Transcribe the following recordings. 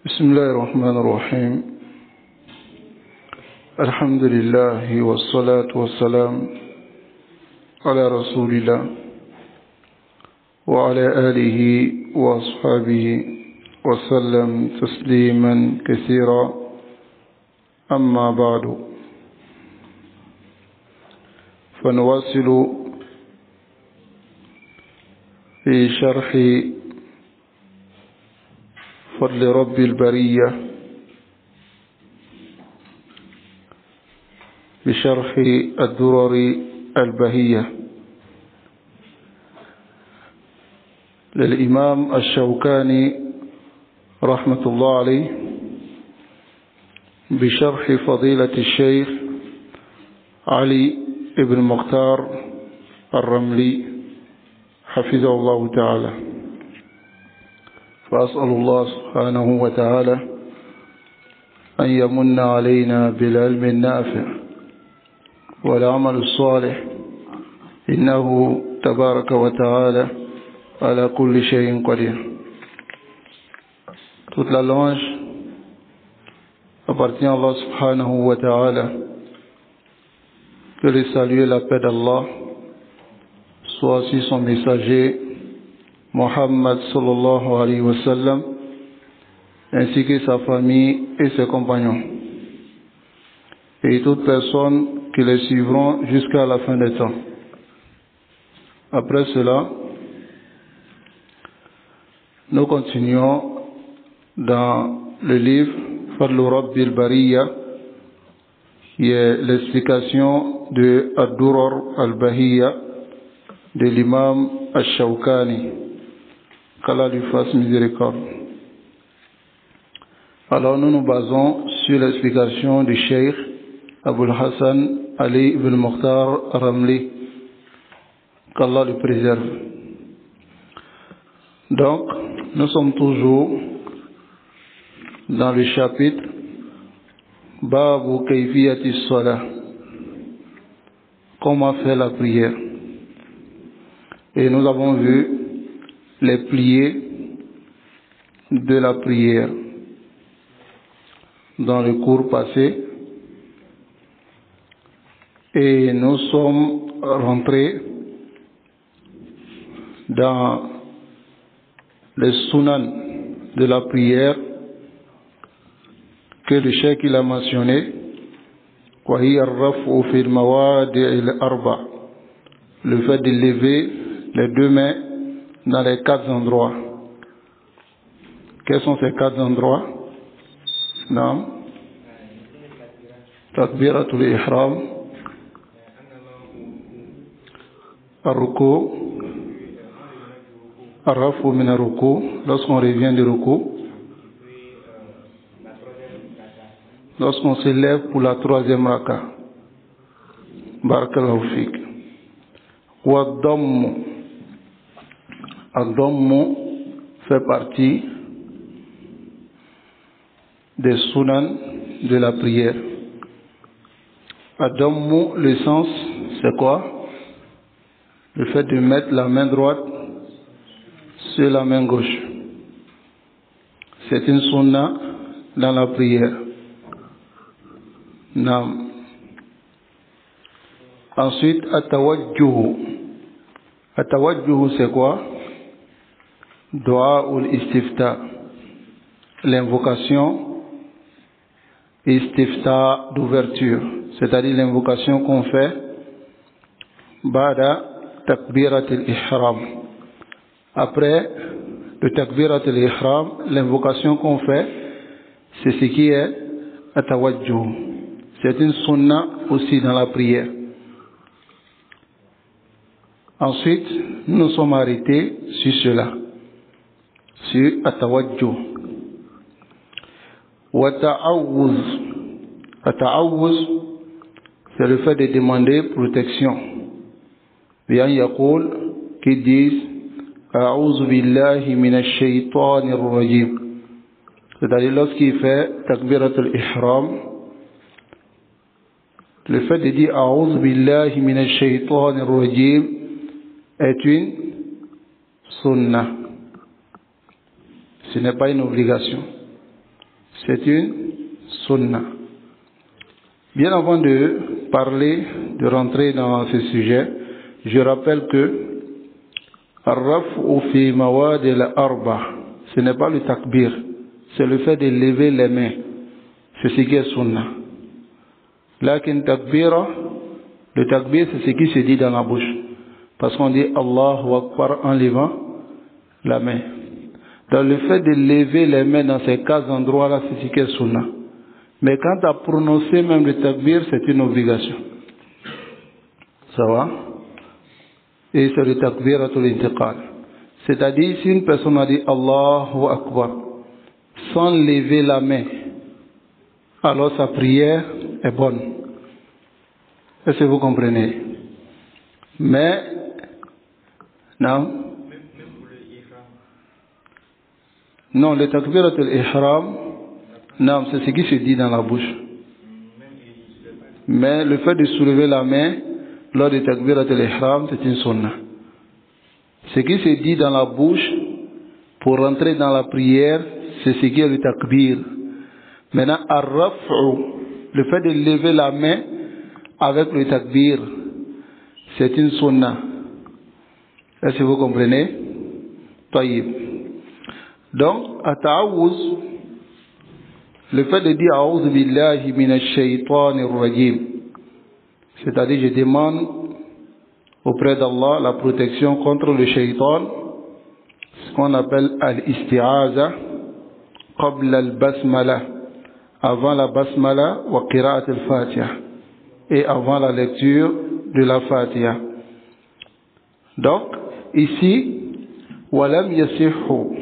بسم الله الرحمن الرحيم الحمد لله والصلاة والسلام على رسول الله وعلى آله وأصحابه وسلم تسليما كثيرا أما بعد فنواصل في شرح فضل رب البرية بشرح الدرر البهية للإمام الشوكاني رحمة الله عليه بشرح فضيلة الشيخ علي بن مختار الرملي حفظه الله تعالى. فأسأل الله سبحانه وتعالى أن يمن علينا بالعلم النافع والعمل الصالح إنه تبارك وتعالى على كل شيء قدير. Toute la louange appartient à Allah subhanahu wa ta'ala. Que le salut et la paix d'Allah soient sur son messager Muhammad sallallahu alayhi wa sallam, ainsi que sa famille et ses compagnons, et toutes personnes qui les suivront jusqu'à la fin des temps. Après cela, nous continuons dans le livre Fadlu Rabbil Bariya, qui est l'explication de Ad-Durar al-Bahiyya de l'imam al-Shawkani. Qu'Allah lui fasse miséricorde. Alors nous nous basons sur l'explication du Cheikh Abul Hassan Ali ibn Mukhtar Ramli. Qu'Allah le préserve. Donc, nous sommes toujours dans le chapitre Babu Kayfiyati Salah. Comment faire la prière. Et nous avons vu les piliers de la prière dans le cours passé, et nous sommes rentrés dans les sunan de la prière que le cheikh il a mentionné, le fait de lever les deux mains dans les quatre endroits. Quels sont ces quatre endroits? Non. Takbiratul ihram, ar-ruku, ar-rafu min ar-ruku, lorsqu'on revient du ruku, lorsqu'on se lève pour la troisième raka. Barakallahu fik. Wa ad-dammu. Ad-dammu fait partie des sunan de la prière. Ad-dammu, le sens, c'est quoi? Le fait de mettre la main droite sur la main gauche. C'est une sunna dans la prière. Naam. Ensuite, at-tawajjuh. At-tawajjuh, c'est quoi? Dua ou istifta, l'invocation istifta d'ouverture, c'est-à-dire l'invocation qu'on fait ba'da takbirat al-ihram. Après le takbirat al-ihram, l'invocation qu'on fait, c'est ce qui est at-tawajjuh. C'est une sunna aussi dans la prière. Ensuite, nous nous sommes arrêtés sur cela. Sur at-tawajjuh. Wa ta'awuz. At-ta'awuz, c'est le fait de demander protection. Bien yaqul, qui disent A'udhu billahi minash shaytanir rajim. C'est-à-dire lorsqu'il fait takbirat al-ihram, le fait de dire A'udhu billahi minash shaytanir rajim est une sunnah. Ce n'est pas une obligation. c'est une sunna. Bien avant de parler, de rentrer dans ce sujet, je rappelle que Ar-Raf'u fi mawad al-arba, ce n'est pas le takbir, c'est le fait de lever les mains. C'est ce qui est sunna. Lakin takbira, le takbir c'est ce qui se dit dans la bouche. Parce qu'on dit Allahu Akbar en levant la main. Dans le fait de lever les mains dans ces 4 endroits-là, c'est ce qui est sunna. Mais quand à prononcer même le takbir, c'est une obligation. Ça va? Et c'est le takbiratul intiqal. C'est-à-dire, si une personne a dit Allahu Akbar sans lever la main, alors sa prière est bonne. Est-ce que vous comprenez? Mais, non? Non, le takbiratul ihram, non, c'est ce qui se dit dans la bouche. Mais le fait de soulever la main lors du takbiratul ihram, c'est une sunna. Ce qui se dit dans la bouche pour rentrer dans la prière, c'est ce qui est le takbir. Maintenant, ar-raf'u, le fait de lever la main avec le takbir, c'est une sunna. Est-ce que vous comprenez? Taïb. Donc, at-ta'awuz, le fait de dire a'udhu billahi minash shaytanir rajim, c'est-à-dire je demande auprès d'Allah la protection contre le shaytan, ce qu'on appelle al-isti'aza qabla al-basmala, avant la basmala wa qira'at al-fatiha, et avant la lecture de la fatiha. Donc ici walam yasihhu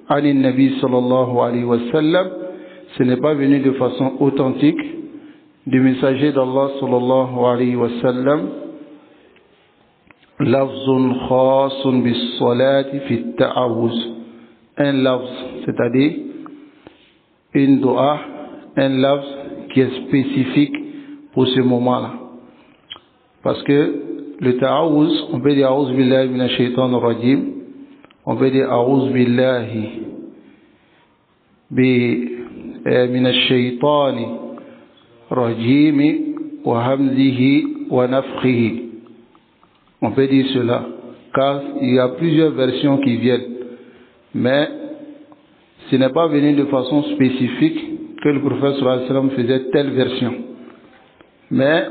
ani nabi sallallahu alayhi wa sallam, ce n'est pas venu de façon authentique du messager d'Allah sallallahu alayhi wa sallam, lafzun khasun bis salati fi ta'awuz, un lafz, c'est-à-dire une dua, un lafz qui est spécifique pour ce moment-là. Parce que le ta'awuz, on peut dire a'udhu billahi minash shaitanir rajim, on peut dire a'udhu billahi minash shaitani rajim wa hamzihi wa nafthihi. On peut dire cela, car il y a plusieurs versions qui viennent. Mais ce n'est pas venu de façon spécifique que le prophète sallallahu alayhi wa sallam faisait telle version. Mais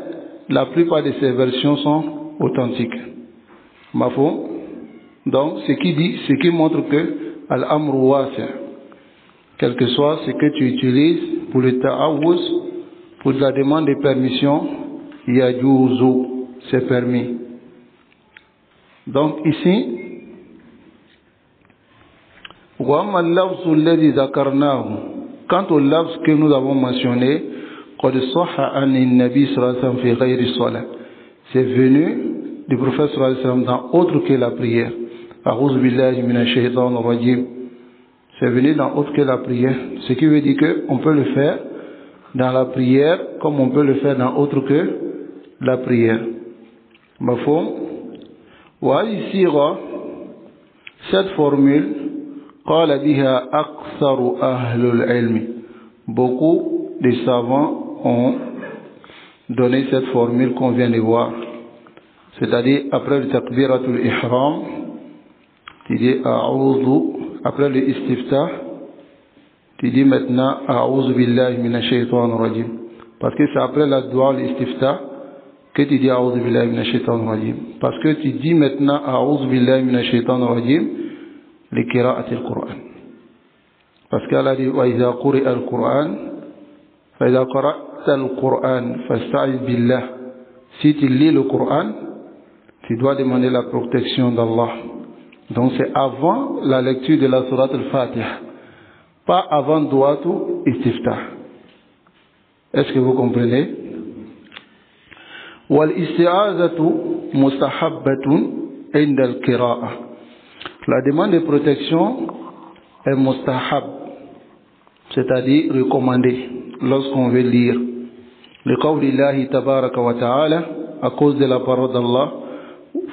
la plupart de ces versions sont authentiques. Mafou. Donc, ce qui montre que al-amru wasi', quel que soit ce que tu utilises pour le ta'awuz, pour la demande de permission, yajuzu, c'est permis. Donc ici, quant au lafz que nous avons mentionné, c'est venu du prophète sallallahu alayhi wa sallam dans autre que la prière. A'udhu billahi minash shaitanir rajim. C'est venu dans autre que la prière. Ce qui veut dire qu'on peut le faire dans la prière comme on peut le faire dans autre que la prière. Mafhum? Wa yisira, cette formule, qala biha aktharu ahlul ilmi. Beaucoup de savants ont donné cette formule qu'on vient de voir. C'est-à-dire, après le takbiratul ihram, tu dis a'udhu, après le istiftah, tu dis maintenant a'udhu billahi minash shaitanir rajim. Parce que c'est après la dua, l'istiftah, que tu dis a'udhu billahi minash shaitanir rajim. Parce que tu dis maintenant a'udhu billahi minash shaitanir rajim li qira'ati al-Qur'an. Parce qu'Allah dit wa idha quri'a al-Qur'an fa idha qara'ta al-Qur'an fasta'iz billah. Si tu lis le Coran, tu dois demander la protection d'Allah. Donc c'est avant la lecture de la sourate al-Fatiha, pas avant du'atu istiftah. Est-ce que vous comprenez? Wal-isti'azatu mustahabbatun inda al-qira'ah. La demande de protection est mustahab, c'est-à-dire recommandée lorsqu'on veut lire. Le qawlillahi tabaraka wa ta'ala, à cause de la parole d'Allah,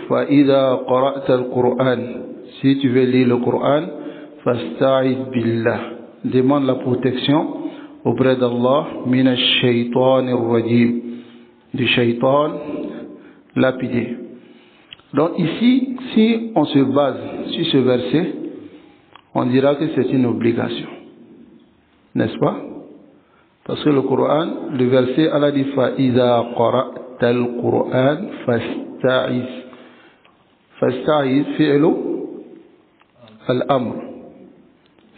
فَإِذَا قَرَأْتَ الْقُرْآنِ, si tu veux lire le Coran, فَاسْتَعِذْ بِاللَّهِ, demande la protection auprès d'Allah min ash-shaytan ar-rajim, du shaytan lapidé. Donc ici, si on se base sur ce verset, on dira que c'est une obligation, n'est-ce pas? Parce que le Coran, le verset Allah dit فَإِذَا قَرَأْتَ الْقُرْآنَ فَاسْتَعِذْ. فَاسْتَعِذْ فِعْلُ الْأَمْرِ.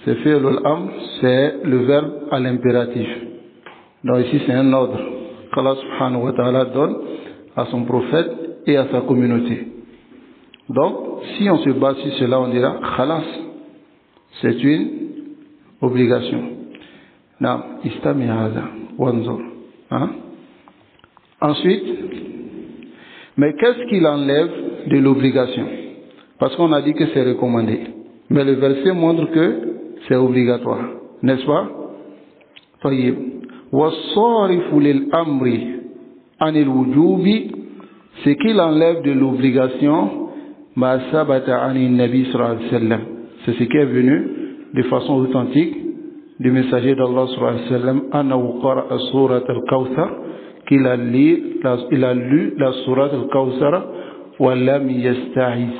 Ce fi'l al-amr, c'est le verbe à l'impératif. Donc ici c'est un ordre qu'Allah subhanahu wa ta'ala donne à son prophète et à sa communauté. Donc si on se base sur cela, on dira khalas, c'est une obligation. Naam, istami hadha wanzur. Ensuite, mais qu'est-ce qu'il enlève de l'obligation? Parce qu'on a dit que c'est recommandé, mais le verset montre que c'est obligatoire, n'est-ce pas? طيب والصارف للأمر عن الوجوب, ce qu'il enlève de l'obligation, ما ثبت عن النبي صلى الله عليه وسلم, c'est ce qui est venu de façon authentique du messager d'Allah sallallahu alayhi wa sallam, أنه قرأ سورة الكوثر, qu'il a lu la sourate al-Kawthar, وَلَمْ يَسْتَعِذْ,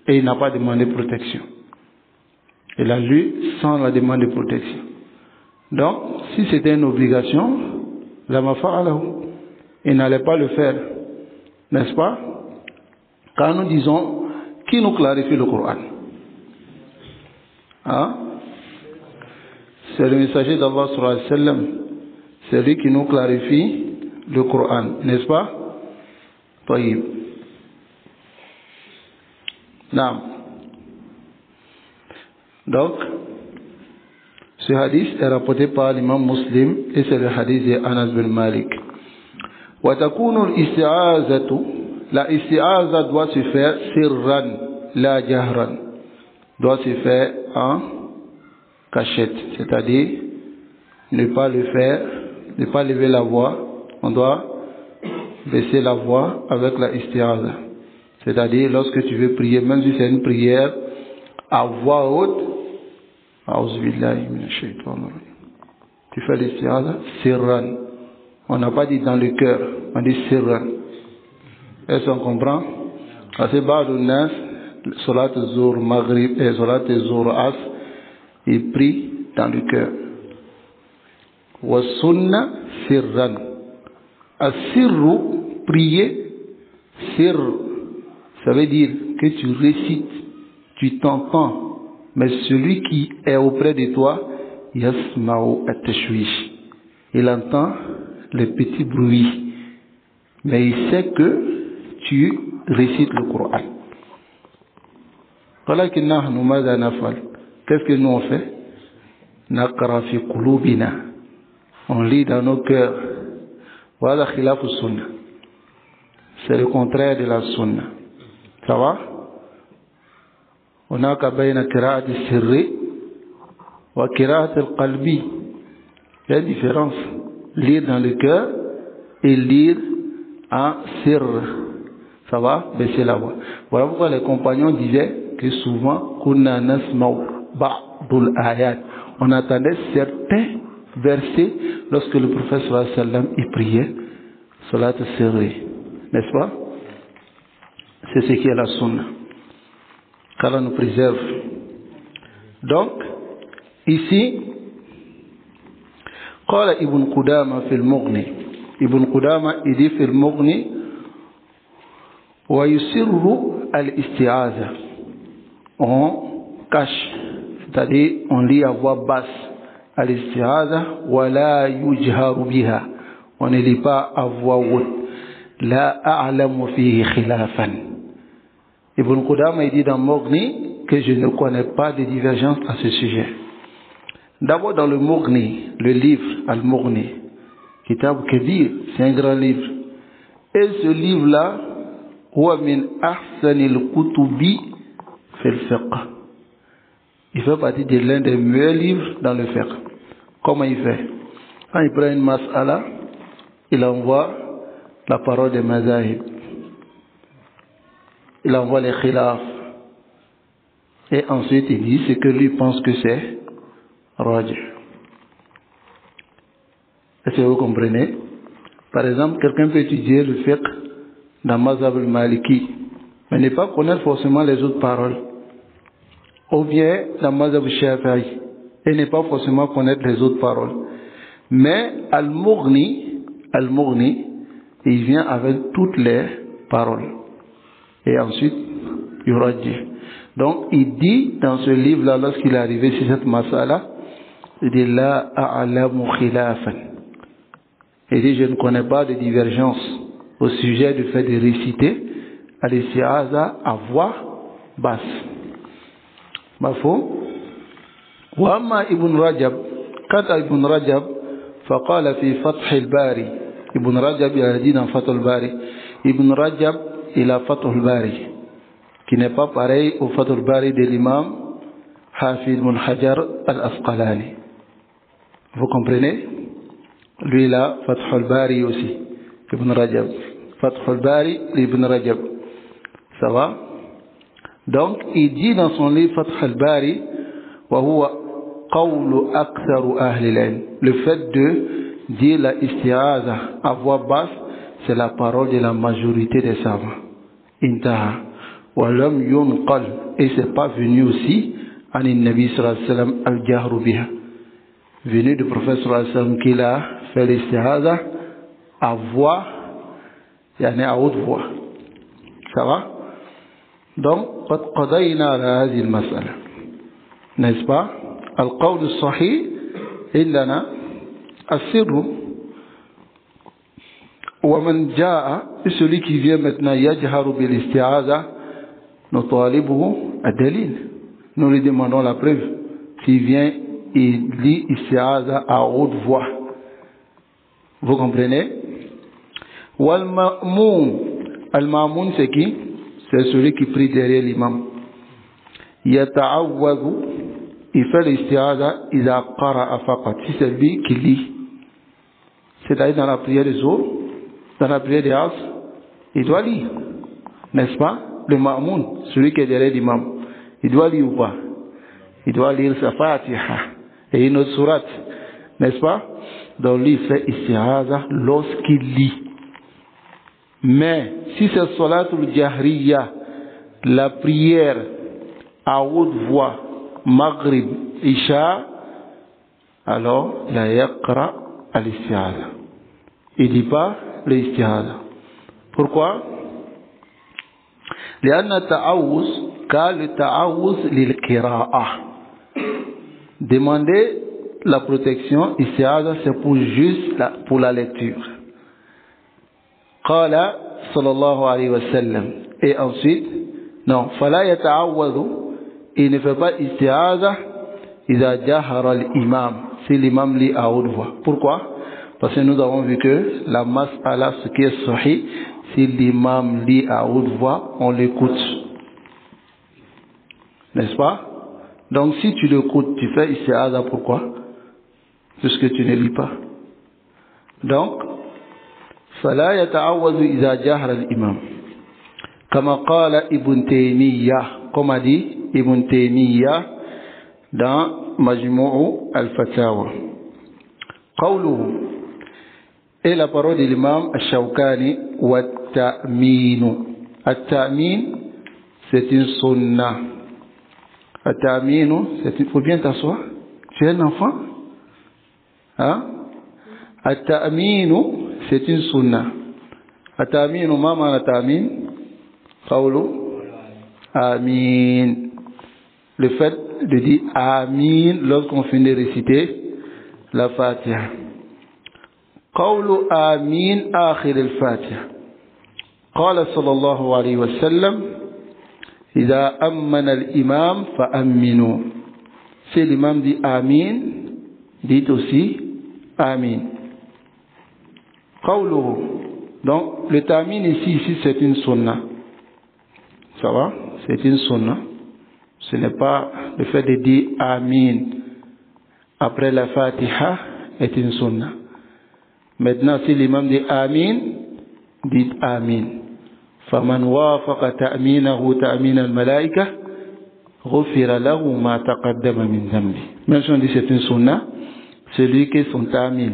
et il n'a pas demandé protection. Il a lu sans la demande de protection. Donc, si c'était une obligation, lama fa'alahu, il n'allait pas le faire, n'est-ce pas? Car nous disons, qui nous clarifie le Coran? C'est le messager d'Allah sallallahu alayhi wa sallam, c'est lui qui nous clarifie le Coran, n'est-ce pas? طيب. Naam. Donc, ce hadith est rapporté par l'imam Muslim et c'est le hadith de Anas bin Malik. وتكون الاستعاذة, la isti'aza doit se faire sirran, la jahran, doit se faire en cachette, c'est-à-dire ne pas le faire, ne pas lever la voix, on doit baisser la voix avec la isti'aza. C'est-à-dire lorsque tu veux prier, même si c'est une prière à voix haute, tu fais l'isti'aza sirran. On n'a pas dit dans le cœur, on dit sirran. Est-ce qu'on comprend? Parce que Ba'dun Nas, Salat Zuhr Maghrib et Salat Zuhr As, il prie dans le cœur. Wa sunna sirran. As-sirru, prier, sirr, ça veut dire que tu récites, tu t'entends, mais celui qui est auprès de toi, yasma'u at-tashwish, il entend les petits bruits, mais il sait que tu récites le Coran. Qu'est-ce que nous on fait? Naqra fi qulubina, on lit dans nos cœurs. Voilà khilafu sunna, c'est le contraire de la sunna. Ça va? هناك بين قراءة السر وقراءة القلب. Il y a une différence. Lire dans le cœur et lire en sir. Ça va? Baisser la voix. Voilà pourquoi les compagnons disaient que souvent, kunna nasma'u ba'dul ayat, on attendait certains versets lorsque le prophète sallallahu alayhi wa sallam y priait, salat sirri, n'est-ce pas? C'est ce qui est la sunna, qu'Allah nous préserve. Donc ici قال ابن قدامة في المغني, ابن قدامة il dit في المغني ويسر الاستعاذة, on cache, c'est-à-dire on lit à voix basse الاستعاذة ولا يجهر بها, on ne lit pas à voix haute. لا أعلم فيه خلافا. Ibn Qudama il dit dans Mughni que je ne connais pas de divergence à ce sujet. D'abord dans le Mughni, le livre Al-Mughni, Kitab Kabir, c'est un grand livre. Et ce livre-là, huwa min ahsanil kutubi fil fiqh. Il fait partie de l'un des meilleurs livres dans le fiqh. Comment il fait? Quand il prend une mas'ala, il envoie la parole des mazahib. Il envoie les khilaf. Et ensuite il dit ce que lui pense que c'est rajih. Est-ce que vous comprenez? Par exemple, quelqu'un peut étudier le fiqh dans Mazhab al-Maliki, mais ne pas connaître forcément les autres paroles. Ou bien dans Mazhab al-Shafi'i, et ne pas forcément connaître les autres paroles. Mais Al-Mughni, il vient avec toutes les paroles. Et ensuite, il y aura dit. Donc, il dit dans ce livre-là, lorsqu'il est arrivé sur cette masala, il dit La a'lamu khilafan. Il dit, je ne connais pas de divergence au sujet du fait de réciter al-isti'aza à voix basse. Mafhum? Wa amma Ibn Rajab, quant à Ibn Rajab, faqala fi Fath al-Bari. Ibn Rajab, il a dit dans Fath al-Bari. Ibn Rajab, il a Fath al-Bari, qui n'est pas pareil au Fath al-Bari de l'imam Hafid ibn Hajar al-Asqalani. Vous comprenez? Lui, il a Fath al-Bari aussi, Ibn Rajab. Fath al-Bari, Ibn Rajab. Ça va? Donc, il dit dans son livre Fath al-Bari, wa huwa qawlu aktharu ahli al-ilm. Le fait de dire la isti'aza à voix basse, c'est la parole de la majorité des savants. Intaha. Wa lam yunqal. Et c'est pas venu aussi an nabi sallallahu alayhi wa sallam al-jahru biha. Venu du prophète sallallahu alayhi wa sallam qu'il a fait l'isti'aza à voix, yani à haute voix. Ça va? Donc, قد قضينا على هذه المسألة. N'est-ce pas? القول الصحيح عندنا السر. ومن جاء, celui qui vient maintenant يجهر بالاستعاذة نطالبه الدليل. Nous lui demandons la preuve. S'il vient, il lit isti'aza à haute voix. Vous comprenez? Wal-ma'moum. Al-ma'moum, c'est qui? C'est celui qui prie derrière l'imam. Yata'awwadhu, il fait l'isti'aza idha qara'a faqat. Si c'est lui qui lit. C'est-à-dire dans la prière des autres, dans la prière des As, il doit lire. N'est-ce pas? Le ma'moum, celui qui est derrière l'imam, il doit lire ou pas? Il doit lire sa Fatiha et une autre sourate. N'est-ce pas? Donc lui, il fait isti'aza lorsqu'il lit. Mais si c'est Salatul Jahriya, la prière à haute voix, Maghrib, Isha, alors la yaqra al-isti'aza. Il ne dit pas l'isti'aza. Pourquoi? لأن التعوذ كالتعوذ للقراءة. Demander la protection, isti'aza, c'est pour juste pour la lecture. قال صلى الله عليه وسلم. Et ensuite, non, فلا يتعوذ, il ne fait pas isti'aza إذا جهر الإمام, si l'imam lit à haute voix. Pourquoi? Parce que nous avons vu que la mas'ala, ce qui est sahih, si l'imam lit à haute voix, on l'écoute. N'est-ce pas? Donc si tu l'écoutes, tu fais isti'aza, pourquoi? Puisque tu ne lis pas. Donc, فلا يتعوذ إذا جهر الإمام كما قال ابن تيمية, comme a dit Ibn Taymiyyah dans Majmou' al-Fatawa. قوله, et la parole de l'imam al-Shawkani, wa ta'minu. At-ta'min, c'est une sunna. At-ta'minu, il faut bien t'asseoir. Tu es un enfant? Hein? At-ta'minu, c'est une sunna. At-ta'minu, ma ma'na at-ta'min? Qawlu amin. Le fait de dire amin lorsqu'on finit de réciter la Fatiha. Qawlu amin akhir al-Fatiha. قال صلى الله عليه وسلم إذا أمن الإمام فأمنوا. Si l'imam dit amin, dites aussi amin. قوله, donc le ta'min ici c'est une sunna. Ça va? C'est une sunna. Ce n'est pas le fait de dire amin après la Fatiha est une sunna. Maintenant, si l'imam dit amin, dites amin. فمن وافق تأمينه تأمين الملائكة غفر له ما تقدم من ذنبه. Même si on dit c'est une sunna, celui qui son ta'min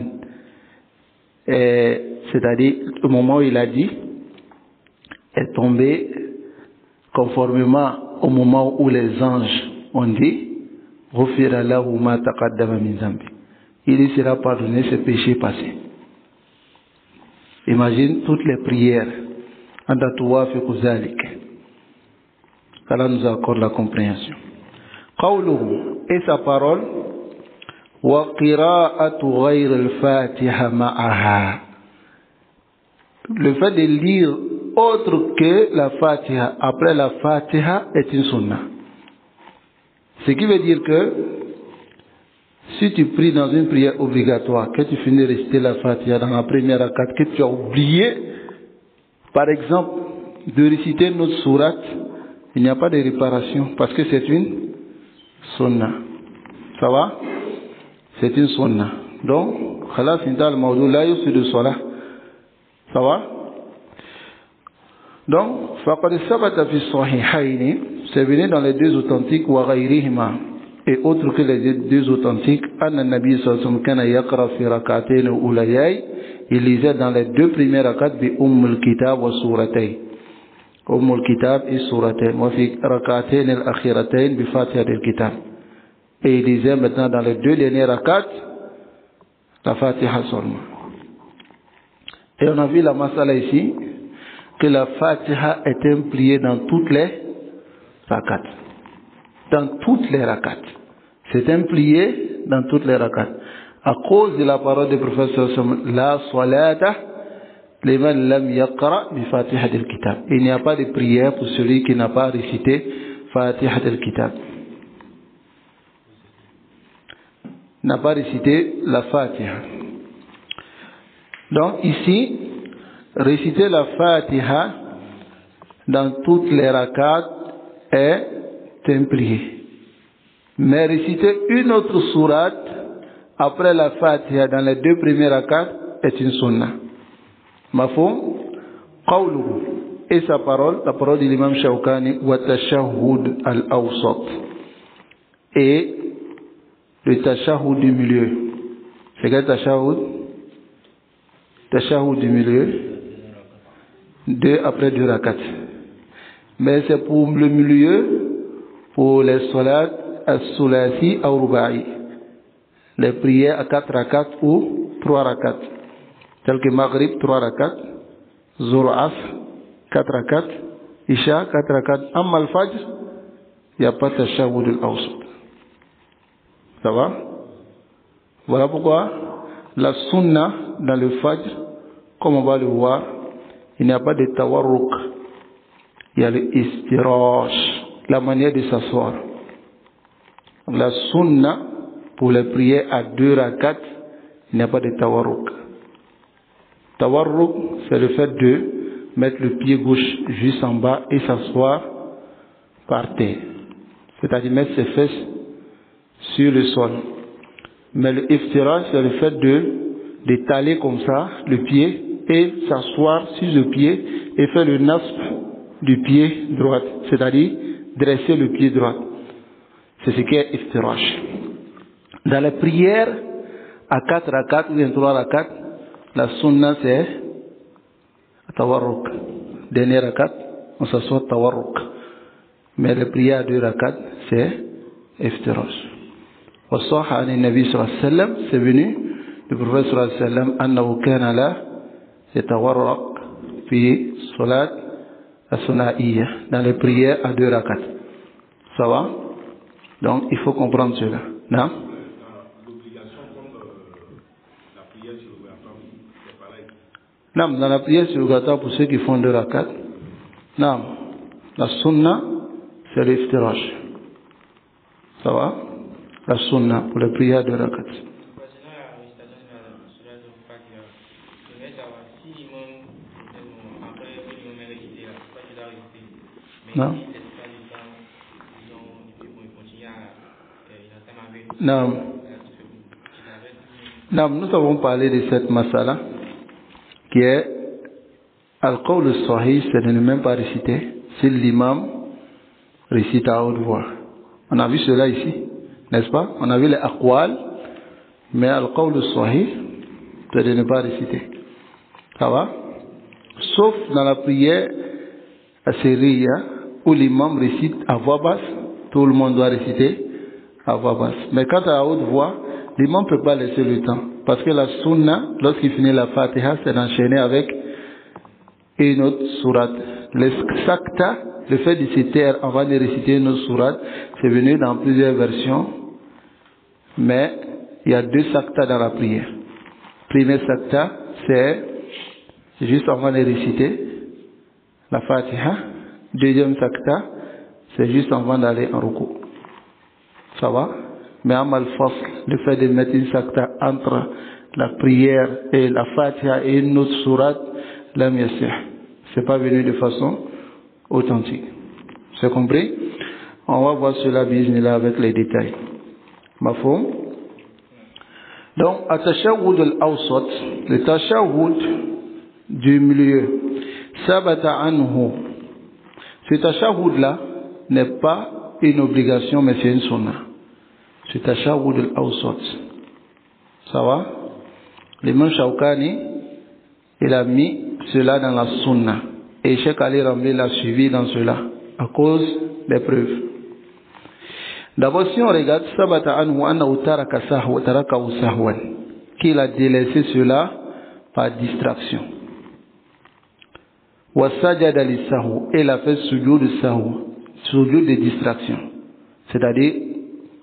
c'est-à-dire au moment où il a dit, est tombé conformément au moment où les anges ont dit, il lui sera pardonné ses péchés passés. Imagine toutes les prières. Allah nous accorde la compréhension. Et sa parole, le fait de lire autre que la Fatiha après la Fatiha est une sunna. Ce qui veut dire que si tu pries dans une prière obligatoire, que tu finis de réciter la Fatiha dans la première rakat, que tu as oublié, par exemple, de réciter notre sourate, il n'y a pas de réparation parce que c'est une sunna. Ça va? C'est une sunna. Donc, khalas inta al-mawdu la yusidu salah. Ça va? Donc, faqad sabata fi sahihayn, c'est venu dans les deux authentiques wa ghayrihima et autres que les deux authentiques, anna nabi sallallahu alayhi wa sallam kana yaqra fi rak'atayn ulayay, il lisait dans les deux premières rak'at bi al-kitab wa suratayn. al-kitab et suratayn, wa fi rak'atayn al-akhiratayn bi fatiha al-kitab. Et il lisait maintenant dans les deux dernières rak'at la Fatiha seulement. Et on a vu la masala ici que la Fatiha est impliquée dans toutes les rak'at. Dans toutes les rak'at. C'est impliqué dans toutes les rak'at. À cause de la parole du prophète la salata liman lam yaqra bi Fatiha al-kitab. Il n'y a pas de prière pour celui qui n'a pas récité Fatiha al-kitab. N'a pas récité la Fatiha. Donc ici, réciter la Fatiha dans toutes les rak'at est impliqué. Mais réciter une autre sourate après la Fatiha dans les deux premiers rak'at est une sunna. Mafhum? Qawluhu. Et sa parole, la parole de l'imam Shawkani, wa tashahhud al-awsat. Et le tashahhud du milieu. C'est quel tashahhud? Tashahhud du milieu. Deux après deux rak'at. Mais c'est pour le milieu, pour les salat as-sulasi ou ruba'i. Les prières à 4 rak'at ou 3 rak'at. Telles que Maghrib 3 rak'at, Zuhr Asr 4 rak'at, Isha 4 rak'at. Amma al-Fajr, il n'y a pas tashahhud al-awsat. Ça va? Voilà pourquoi la sunna dans le Fajr, comme on va le voir, il n'y a pas de tawarruk. Il y a le istirash, la manière de s'asseoir. La sunna, pour les prières à 2 rak'at, il n'y a pas de tawarruk. Tawarruk, c'est le fait de mettre le pied gauche juste en bas et s'asseoir par terre. C'est-à-dire mettre ses fesses sur le sol. Mais le iftirash, c'est le fait d'étaler comme ça le pied et s'asseoir sur le pied et faire le nasb du pied droit, c'est-à-dire dresser le pied droit. C'est ce qui est iftirash. Dans les prières à 4 rak'at ou bien 3 rak'at, la sunna c'est tawarruk. Dernier rak'at, on s'assoit tawarruk. Mais les prières à 2 rak'at, c'est iftirash. وصح عن النبي صلى الله عليه وسلم, c'est venu du prophète صلى الله عليه وسلم أنه كان لا يتورق في صلاة الثنائية, dans les prières à 2 rak'at. Ça va? Donc il faut comprendre cela. Non? L'obligation comme la prière surrogatoire, c'est pareil. Non, dans la prière surrogatoire pour ceux qui font 2 rak'at, non, la sunna c'est l'iftirash. Ça va? La sunna pour les prières de rakat. Non. Non. Non, nous avons parlé de cette masala qui est al-qawl al-sahih, c'est de ne même pas réciter si l'imam récite à haute voix. On a vu cela ici. N'est-ce pas? On a vu les aqwal, mais al-qawl al-sahih, c'est de ne pas réciter. Ça va? Sauf dans la prière à Sériya, où l'imam récite à voix basse, tout le monde doit réciter à voix basse. Mais quand à haute voix, l'imam ne peut pas laisser le temps. Parce que la sunna, lorsqu'il finit la Fatiha, c'est d'enchaîner avec une autre sourate. Le sakta, le fait de se taire avant de réciter une autre sourate, c'est venu dans plusieurs versions. Mais il y a 2 sakta dans la prière. Premier sakta, c'est juste avant de réciter la Fatiha. Deuxième sakta, c'est juste avant d'aller en ruku. Ça va? Mais amal fasl, le fait de mettre une sakta entre la prière et la Fatiha et une autre sourate, lam yassih. C'est pas venu de façon authentique. C'est compris? On va voir cela bismillah avec les détails. Mafhum? Donc, at-tashahhud al-awsat, le tashahhud du milieu, sabata anhu. Ce tashahhud là n'est pas une obligation, mais c'est une sunna. Ce tashahhud al-awsat. Ça va? L'imam Shawkani, il a mis cela dans la sunna. Et Cheikh Ali Ramli l'a suivi dans cela, à cause des preuves. D'abord, si on regarde, sabata anhu annahu taraka sahwan, qu'il a délaissé cela par distraction. Wa sajada lis-sahw, et il a fait sujoud de sahw, sujoud de distraction, c'est-à-dire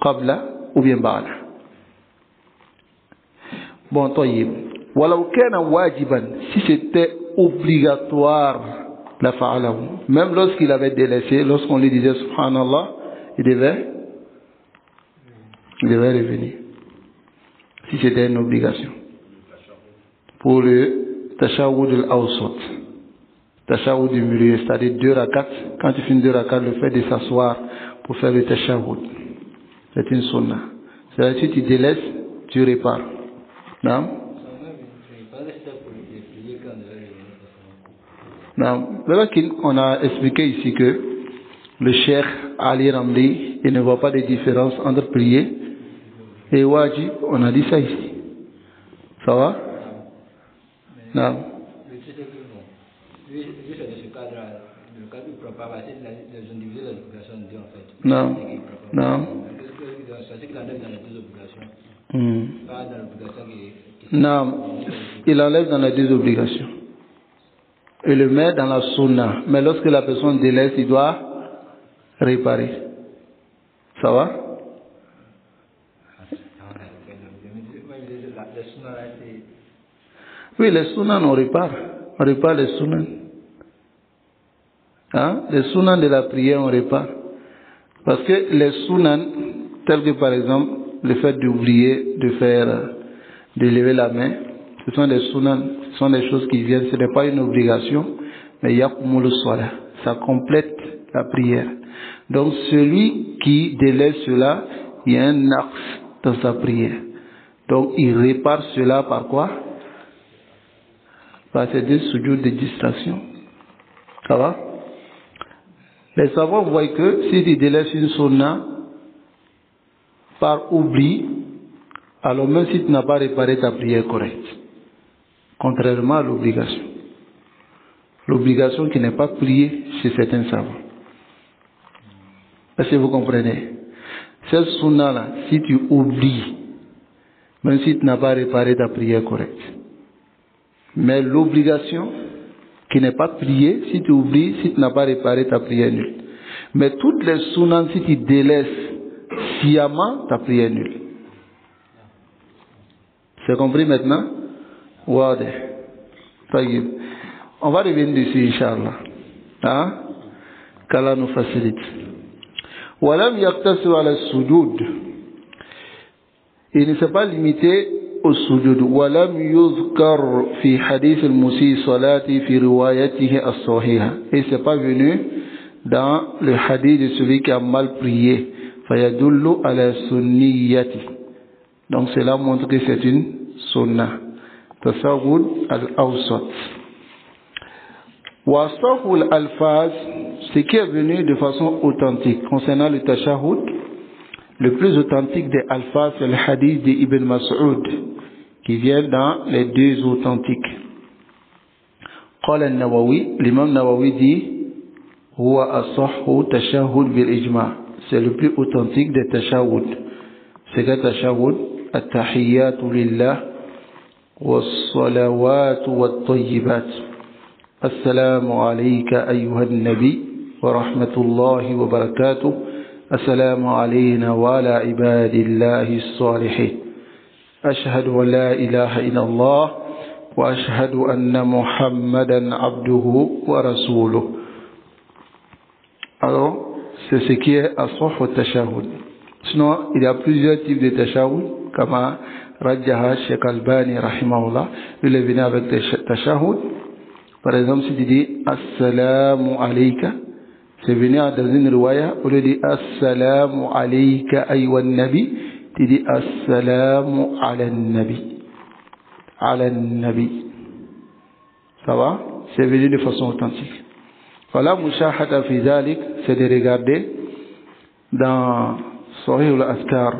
qabla ou bien ba'da. Bon, tayyib. Walau kana wajiban, si c'était obligatoire, la fa'alahu. Même lorsqu'il avait délaissé, lorsqu'on lui disait subhanallah, il devait revenir. Si c'était une obligation. Pour le tashahhud al-awsat. Tashahhud du milieu, c'est-à-dire 2 rakats. Quand tu finis 2 rakats, le fait de s'asseoir pour faire le tashahhud, c'est une sunna. C'est-à-dire si tu délaisses, tu répares. Non? Non. On a expliqué ici que le Cheikh Ali Ramli, il ne voit pas de différence entre prier et wajib. On a dit ça ici. Ça va? Non. Le truc c'est que bon, lui c'est de ce cadre, le cadre du propre, c'est les individus de l'obligation de Dieu en fait. Non. Non. C'est qu'il enlève dans les 2 obligations. Pas dans l'obligation qui... Non. Il enlève dans les 2 obligations. Et le met dans la sunna. Mais lorsque la personne délaisse, il doit réparer. Ça va? Oui, les sunnahs, on répare. On répare les sunnahs. Hein? Les sunnahs de la prière, on répare. Parce que les sunnahs, tels que par exemple, le fait d'oublier de lever la main, ce sont des sunnahs, ce sont des choses qui viennent, ce n'est pas une obligation, mais yakumulu salah, ça complète la prière. Donc celui qui délaisse cela, il y a un axe dans sa prière. Donc il répare cela par quoi? Par ces 2 sujouds de distraction. Ça va? Les savants voient que si tu délaisses une sunna par oubli, alors même si tu n'as pas réparé ta prière correcte, contrairement à l'obligation. L'obligation qui n'est pas priée chez certains savants. Est-ce que vous comprenez? Cette sunna-là, si tu oublies, même si tu n'as pas réparé ta prière correcte. Mais l'obligation qui n'est pas priée, si tu oublies, si tu n'as pas réparé ta prière nulle. Mais toutes les sunnas, si tu délaisses sciemment, ta prière nulle. C'est compris maintenant? Wade. Taïb. On va revenir dessus, Inch'Allah. Hein? Qu'Allah nous facilite. Walam yaktasu ala sujud. Il ne s'est pas limité au sujud. Walam yuzkar fi hadith al-musi salati fi riwayatihi as-sahiha. Et c'est pas venu dans le hadith de celui qui a mal prié. Fayadullu ala sunniyati. Donc cela montre que c'est une sunna. Tasawwud al-awsat. Wa sahul al-alfaz, ce qui est venu de façon authentique concernant le tashahhud, le plus authentique des alfaz, c'est le hadith d'Ibn Mas'ud qui viennent dans les deux authentiques. قال النووي, l'imam Nawawi dit هو أصح تشهد بالإجماع, c'est le plus authentique des tashahhud. C'est que tashahhud التحيات لله والصلوات والطيبات السلام عليك أيها النبي ورحمة الله وبركاته السلام علينا وعلى عباد الله الصالحين أشهد أن لا إله إلا الله وأشهد أن محمدا عبده ورسوله. Alors, c'est ce qui est asah au tashahhud. Sinon, il y a plusieurs types de tashahhud, comme Rajaha Sheikh Albani rahimahullah, il est venu avec des tashahhud. Par exemple, si tu dis Assalamu alayka, c'est venu dans une riwaya, au lieu de dire Assalamu alayka ayyuhan nabi, tu dis Assalamu ala nabi. Ala nabi. Ça va? C'est venu de façon authentique. Voilà, mushahada fi dhalik, c'est de regarder dans Sahih al-Azkar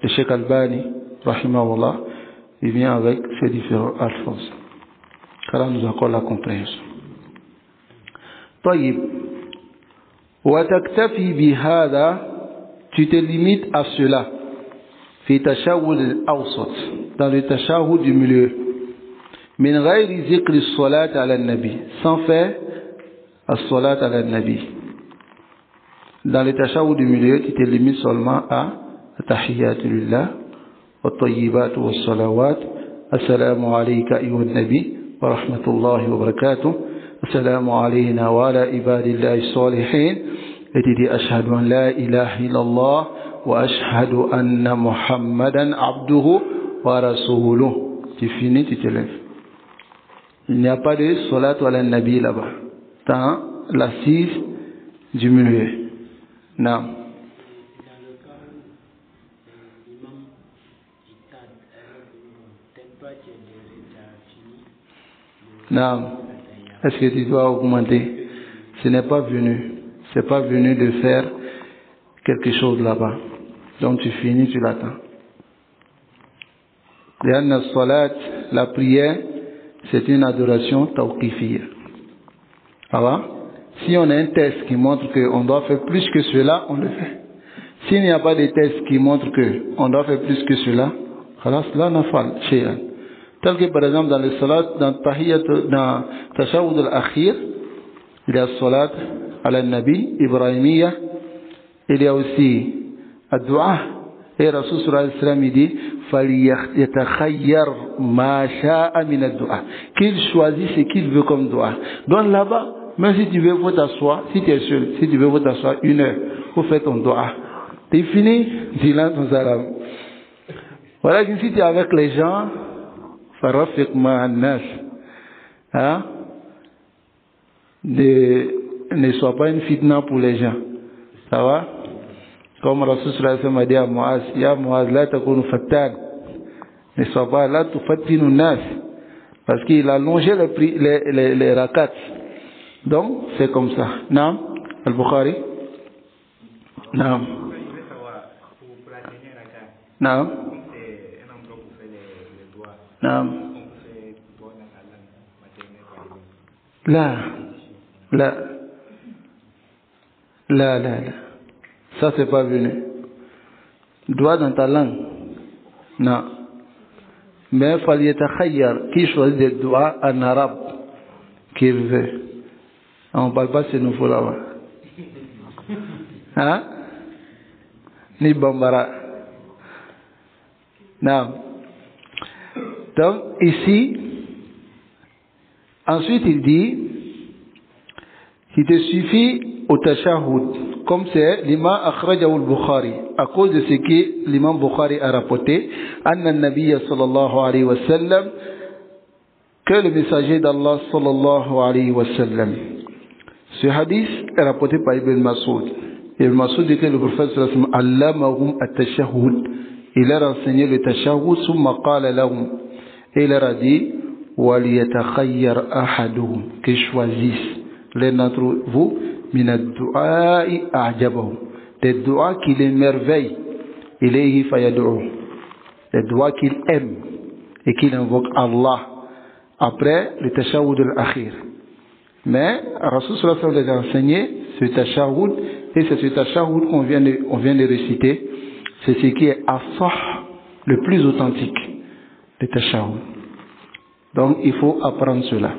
de Sheikh Albani rahimahullah, il vient avec ces différents alphonses. Car nous accorde la compréhension. طيب وتكتفي بهذا, tu te limites à cela في تشهد الأوسط, dans le tashahhud du milieu, من غير ذكر الصلاة على النبي, sans faire الصلاة على النبي. Dans le tashahhud du milieu, tu te limites seulement à التحيات لله والطيبات والصلوات السلام عليك أيها النبي ورحمة الله وبركاته السلام علينا وعلى عباد الله الصالحين التي أشهد أن لا إله إلا الله وأشهد أن محمدا عبده ورسوله. Tu finis, tu te lèves. Il n'y a pas de salat ala nabi là-bas. Dans l'assise du milieu. Non. Non. Est-ce que tu dois augmenter? Ce n'est pas venu. C'est pas venu de faire quelque chose là-bas. Donc tu finis, tu l'attends. La prière, c'est une adoration tawqifiyya. Alors, si on a un test qui montre qu'on doit faire plus que cela, on le fait. S'il n'y a pas de test qui montre qu'on doit faire plus que cela, alors cela n'a pas shay'an. Tel que par exemple dans le salat, dans tashahhud al-akhir, il y a salat ala nabi ibrahimiyya, il y a aussi ad-du'a, et Rasul sallallahu alayhi wa sallam dit فَلْيَتَخَيَّرْ مَا شَاءَ مِنَ الدُّعَى, qu'il choisit ce qu'il veut comme dua. Donc là-bas, même si tu veux vous t'asseoir, si tu es seul, si tu veux vous t'asseoir 1 heure, vous faites ton dua. Tu fini, dis-là ton salam. Voilà, si tu es avec les gens, فَرَفِقْ مَعَ النَّاسِ, hein? Ne sois pas une fitna pour les gens. Ça va? Comme Rasul sallallahu alayhi wa sallam a dit à Muaz, Ya Muaz, la takunu fattan, ne sois pas là, tu fatinu nas, parce qu'il a allongé les rakats. Donc, c'est comme ça. Naam, Al-Bukhari. Naam. Naam. Naam. Là. Ça, c'est pas venu. Doigt dans ta langue. Non. Mais il fallait takhayyar, qui choisit des doigts en arabe, qu'il veut. On ne parle pas ce nouveau là-bas. Hein? Ni Bambara. Non. Donc, ici, ensuite il dit, il te suffit au tashahhud, comme c'est l'imam akhrajahu al-Bukhari, à cause de ce que l'imam Bukhari a rapporté, anna nabiyya sallallahu alayhi wa sallam, que le messager d'Allah sallallahu alayhi wa sallam. Ce hadith est rapporté par Ibn Mas'ud. Ibn Mas'ud dit que le prophète sallallahu alayhi wa sallam allamahum at-tashahhud, il a enseigné le tashahhud, summa qala lahum, et il leur a dit, walyatakhayyar ahaduhum, qu'ils choisissent l'un d'entre vous, min ad-du'a'i a'jabahu, des doigts qui l'émerveillent, ilayhi fayad'u, des doigts qu'il aime, et qu'il invoque Allah après le tashahhud al-akhir. Mais Rasul sallallahu alayhi wa sallam les a enseigné ce tashahhud, et c'est ce tashahhud qu'on vient de réciter, c'est ce qui est asah, le plus authentique, le tashahhud. Donc il faut apprendre cela.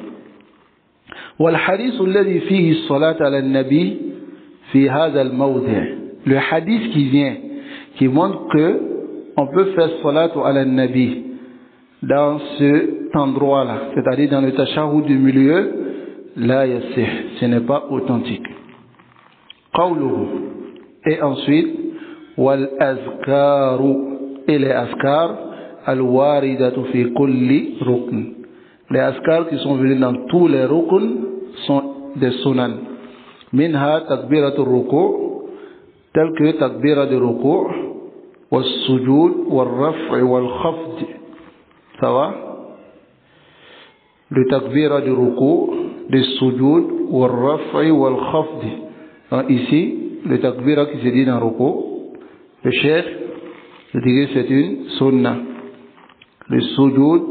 والحديث الذي فيه الصلاة على النبي في هذا الموضع. Le hadith qui vient, qui montre que on peut faire salat ala nabi dans cet endroit-là, c'est-à-dire dans le tashahhud du milieu, la yassih, ce n'est pas authentique. Qawluhu. Et ensuite, wal azkaru, et les askars, al waridatu fi kulli rukn. Les askars qui sont venus dans tous les rukn sont des sunan. Minha takbiratul ruku', tel que takbira de ruku', wal sujud, wal raf' wal khafd. Ça va? Le takbira de ruku', de sujud, wal raf' wal khafd. Donc ici, le takbira qui se dit dans ruku', le cheikh, je dirais c'est une sunna. Le sujud,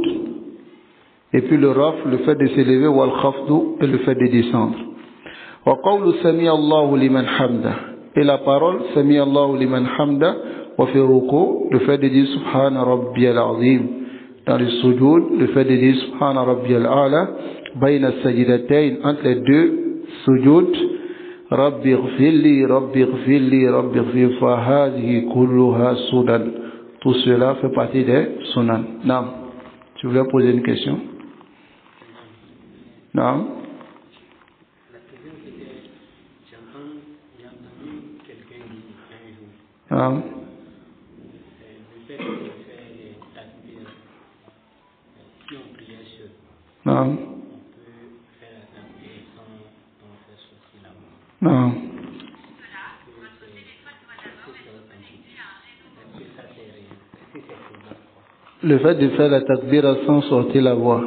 et puis le raf, le fait de s'élever, wal khafd, et le fait de descendre. Wa qawlu sami Allahu liman hamda. Et la parole sami Allahu liman hamda, wa fi ruku', le fait de dire subhana rabbiyal azim. Dans le sujud, le fait de dire subhana rabbiyal a'la, bayna sajidatayn, entre les deux sujud, rabbi ighfirli, rabbi ighfirli, rabbi ighfirli, fa hadhihi kulluha sunan. Tout cela fait partie des sunan. Naam. Tu voulais poser une question? Naam. La question c'était, j'ai entendu quelqu'un dire un jour, Naam. le fait de faire les takbir, si on priait seul, Naam. on peut faire la takbir sans faire sortir la voix. Naam. Le fait de faire la takbira sans sortir la voix.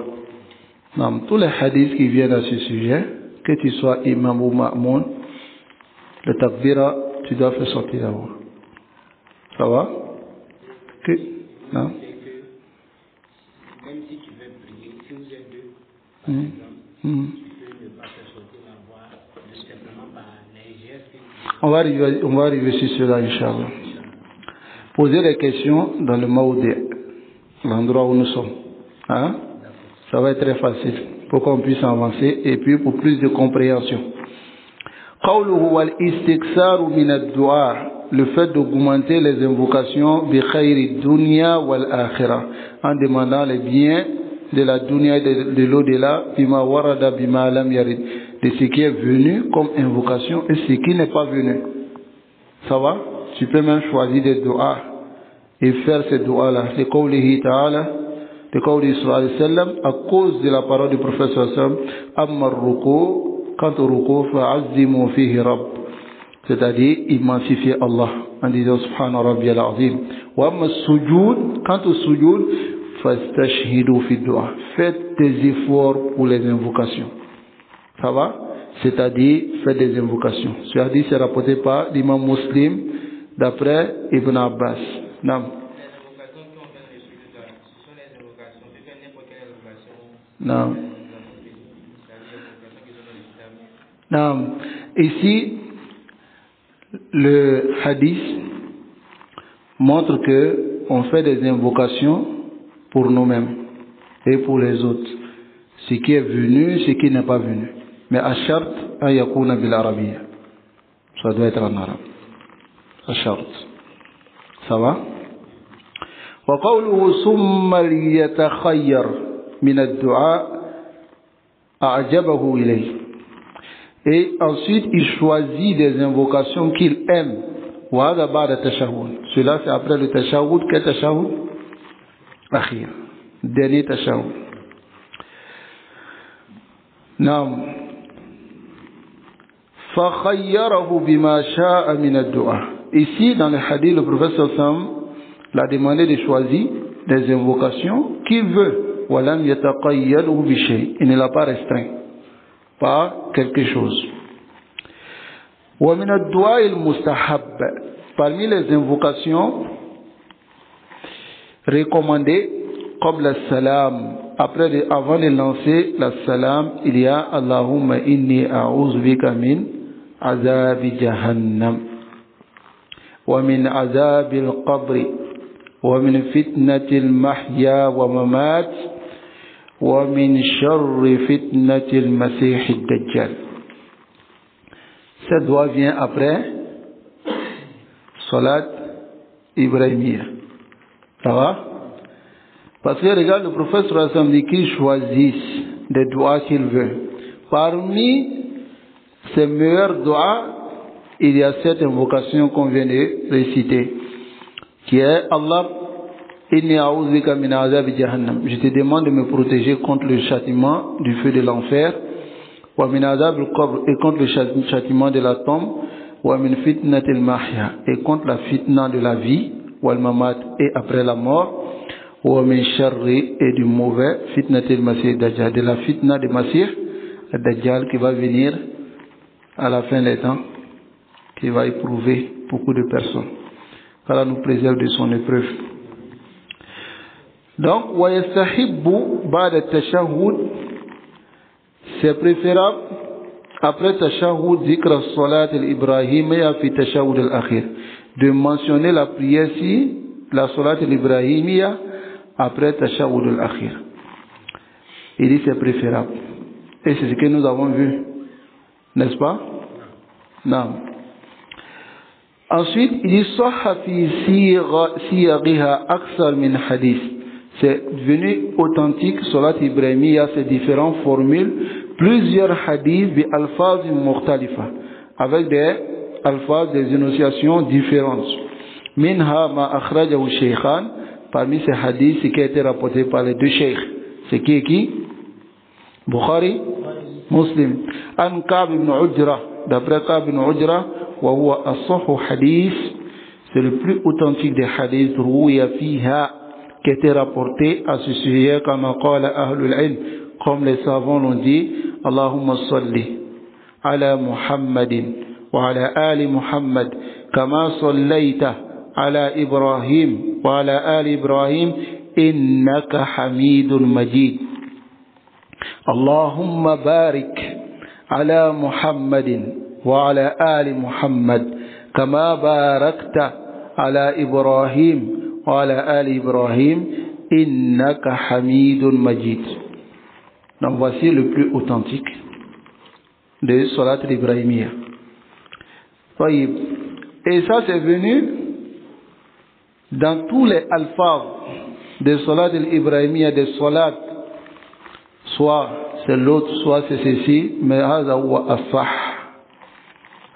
Dans tous les hadiths qui viennent à ce sujet, que tu sois imam ou ma'moun, le takbira, tu dois faire sortir la voix. Ça va? Que? Non? C'est que même si tu veux prier, si vous êtes deux, par exemple, tu peux ne pas faire sortir la voix, simplement par les gestes. On va arriver sur cela, Inch'Allah. Poser des questions dans le maoudi, l'endroit où nous sommes. Hein? Ça va être très facile pour qu'on puisse avancer et puis pour plus de compréhension. Qawluhu wal istiksaru min ad-du'a, le fait d'augmenter les invocations bi khayri dunya wal akhirah, en demandant les biens de la dunya et de l'au-delà, bima warada bima lam yarid, de ce qui est venu comme invocation et ce qui n'est pas venu. Ça va? Tu peux même choisir des doigts et faire ces doigts-là. C'est qawlihi ta'ala, de qawli sallallahu alayhi wa sallam, à cause de la parole du prophète sallallahu alayhi wa sallam, amma ruku, quant au ruku, fa'azzimu fihi rabb. C'est-à-dire, immensifier Allah, en disant subhana rabbiyal azim. Wa amma sujud, quant au sujud, fastashhidu fi du'a. Faites des efforts pour les invocations. Ça va? C'est-à-dire, faites des invocations. Ce hadith est rapporté par l'imam Muslim, d'après Ibn Abbas. Nam. Non. Non. Ici, le hadith montre que on fait des invocations pour nous-mêmes et pour les autres. Ce qui est venu, ce qui n'est pas venu. Mais à charte, à yakuna bil arabiyya. Ça doit être en arabe. À charte. Ça va? Wa qawluhu summa liyatakhayyar min ad-du'a a'jabahu ilayh. Et ensuite, il choisit des invocations qu'il aime. Wa hadha ba'da tashahhud. Cela c'est après le tashahhud. Quel tashahhud? Akhir. Dernier tashahhud. Naam. Fa khayyarahu bima sha'a min ad-du'a. Ici, dans le hadith, le prophète Sam l'a demandé de choisir des invocations qu'il veut. Walam yataqayyadu bi shay. Il ne l'a pas restreint par quelque chose. Wa min ad-du'a al-mustahab. Parmi les invocations recommandées, qabla as-salam, avant de lancer la salam, il y a Allahumma inni a'udhu bika min azabi jahannam wa min azabi al-qabri wa min fitnati al-mahya wa mamat wa min sharri fitnati al-masih ad-dajjal. Cette doigt vient après Salat Ibrahimiyya. Ça va? Parce que regarde, le prophète sallallahu alayhi wa sallam dit qu'il choisisse des doigts qu'il veut. Parmi ses meilleurs doigts, il y a cette invocation qu'on vient de réciter, qui est Allah, inni a'udhu bika min azabi jahannam. Je te demande de me protéger contre le châtiment du feu de l'enfer, wa min azab al-qabr, et contre le châtiment de la tombe, wa min fitnati al-mahya, et contre la fitna de la vie, wal mamat, et après la mort, wa min sharri, et du mauvais fitnati al-masih dajjal, de la fitna de Masih dajjal qui va venir à la fin des temps, qui va éprouver beaucoup de personnes. qu'Allah nous préserve de son épreuve. Donc, wa yastahibbu ba'da tashahhud, c'est préférable après tashahhud zikra salat al-ibrahimiyya fi tashahhud al-akhir, de mentionner la prière si la salat al-ibrahimiyya après tashahhud al-akhir. Il dit c'est préférable. Et c'est ce que nous avons vu, n'est-ce pas? Non. Ensuite, il dit sahha fi siyaghiha aksar min hadith. C'est devenu authentique, salat ibrahimiyya, ces différentes formules, plusieurs hadiths bi alfaz mukhtalifa, avec des alfaz, des énonciations différentes. Minha ma akhrajahu shaykhan, parmi ces hadiths, ce qui a été rapporté par les deux sheikhs. C'est qui? Bukhari, Muslim. An Ka'b ibn Ujra, d'après Ka'b ibn Ujra, wa huwa as-sahhu hadith, c'est le plus authentique des hadiths, rouya fiha, qui a été rapporté à ce sujet, comme qala ahlul ilm, comme les savants l'ont dit, Allahumma salli ala Muhammadin wa ala ali Muhammad, kama sallaita ala Ibrahim wa ala ali Ibrahim, innaka hamidun majid. Allahumma barik ala Muhammadin wa ala ali Muhammad, kama barakta ala Ibrahim wa ala ali Ibrahim, innaka hamidun majid. Donc voici le plus authentique de Salat al-Ibrahimiyya. Et ça c'est venu dans tous les alphas de Salat al-Ibrahimiyya, des Salat, soit c'est l'autre, soit c'est ceci, mais hadha huwa as-sah.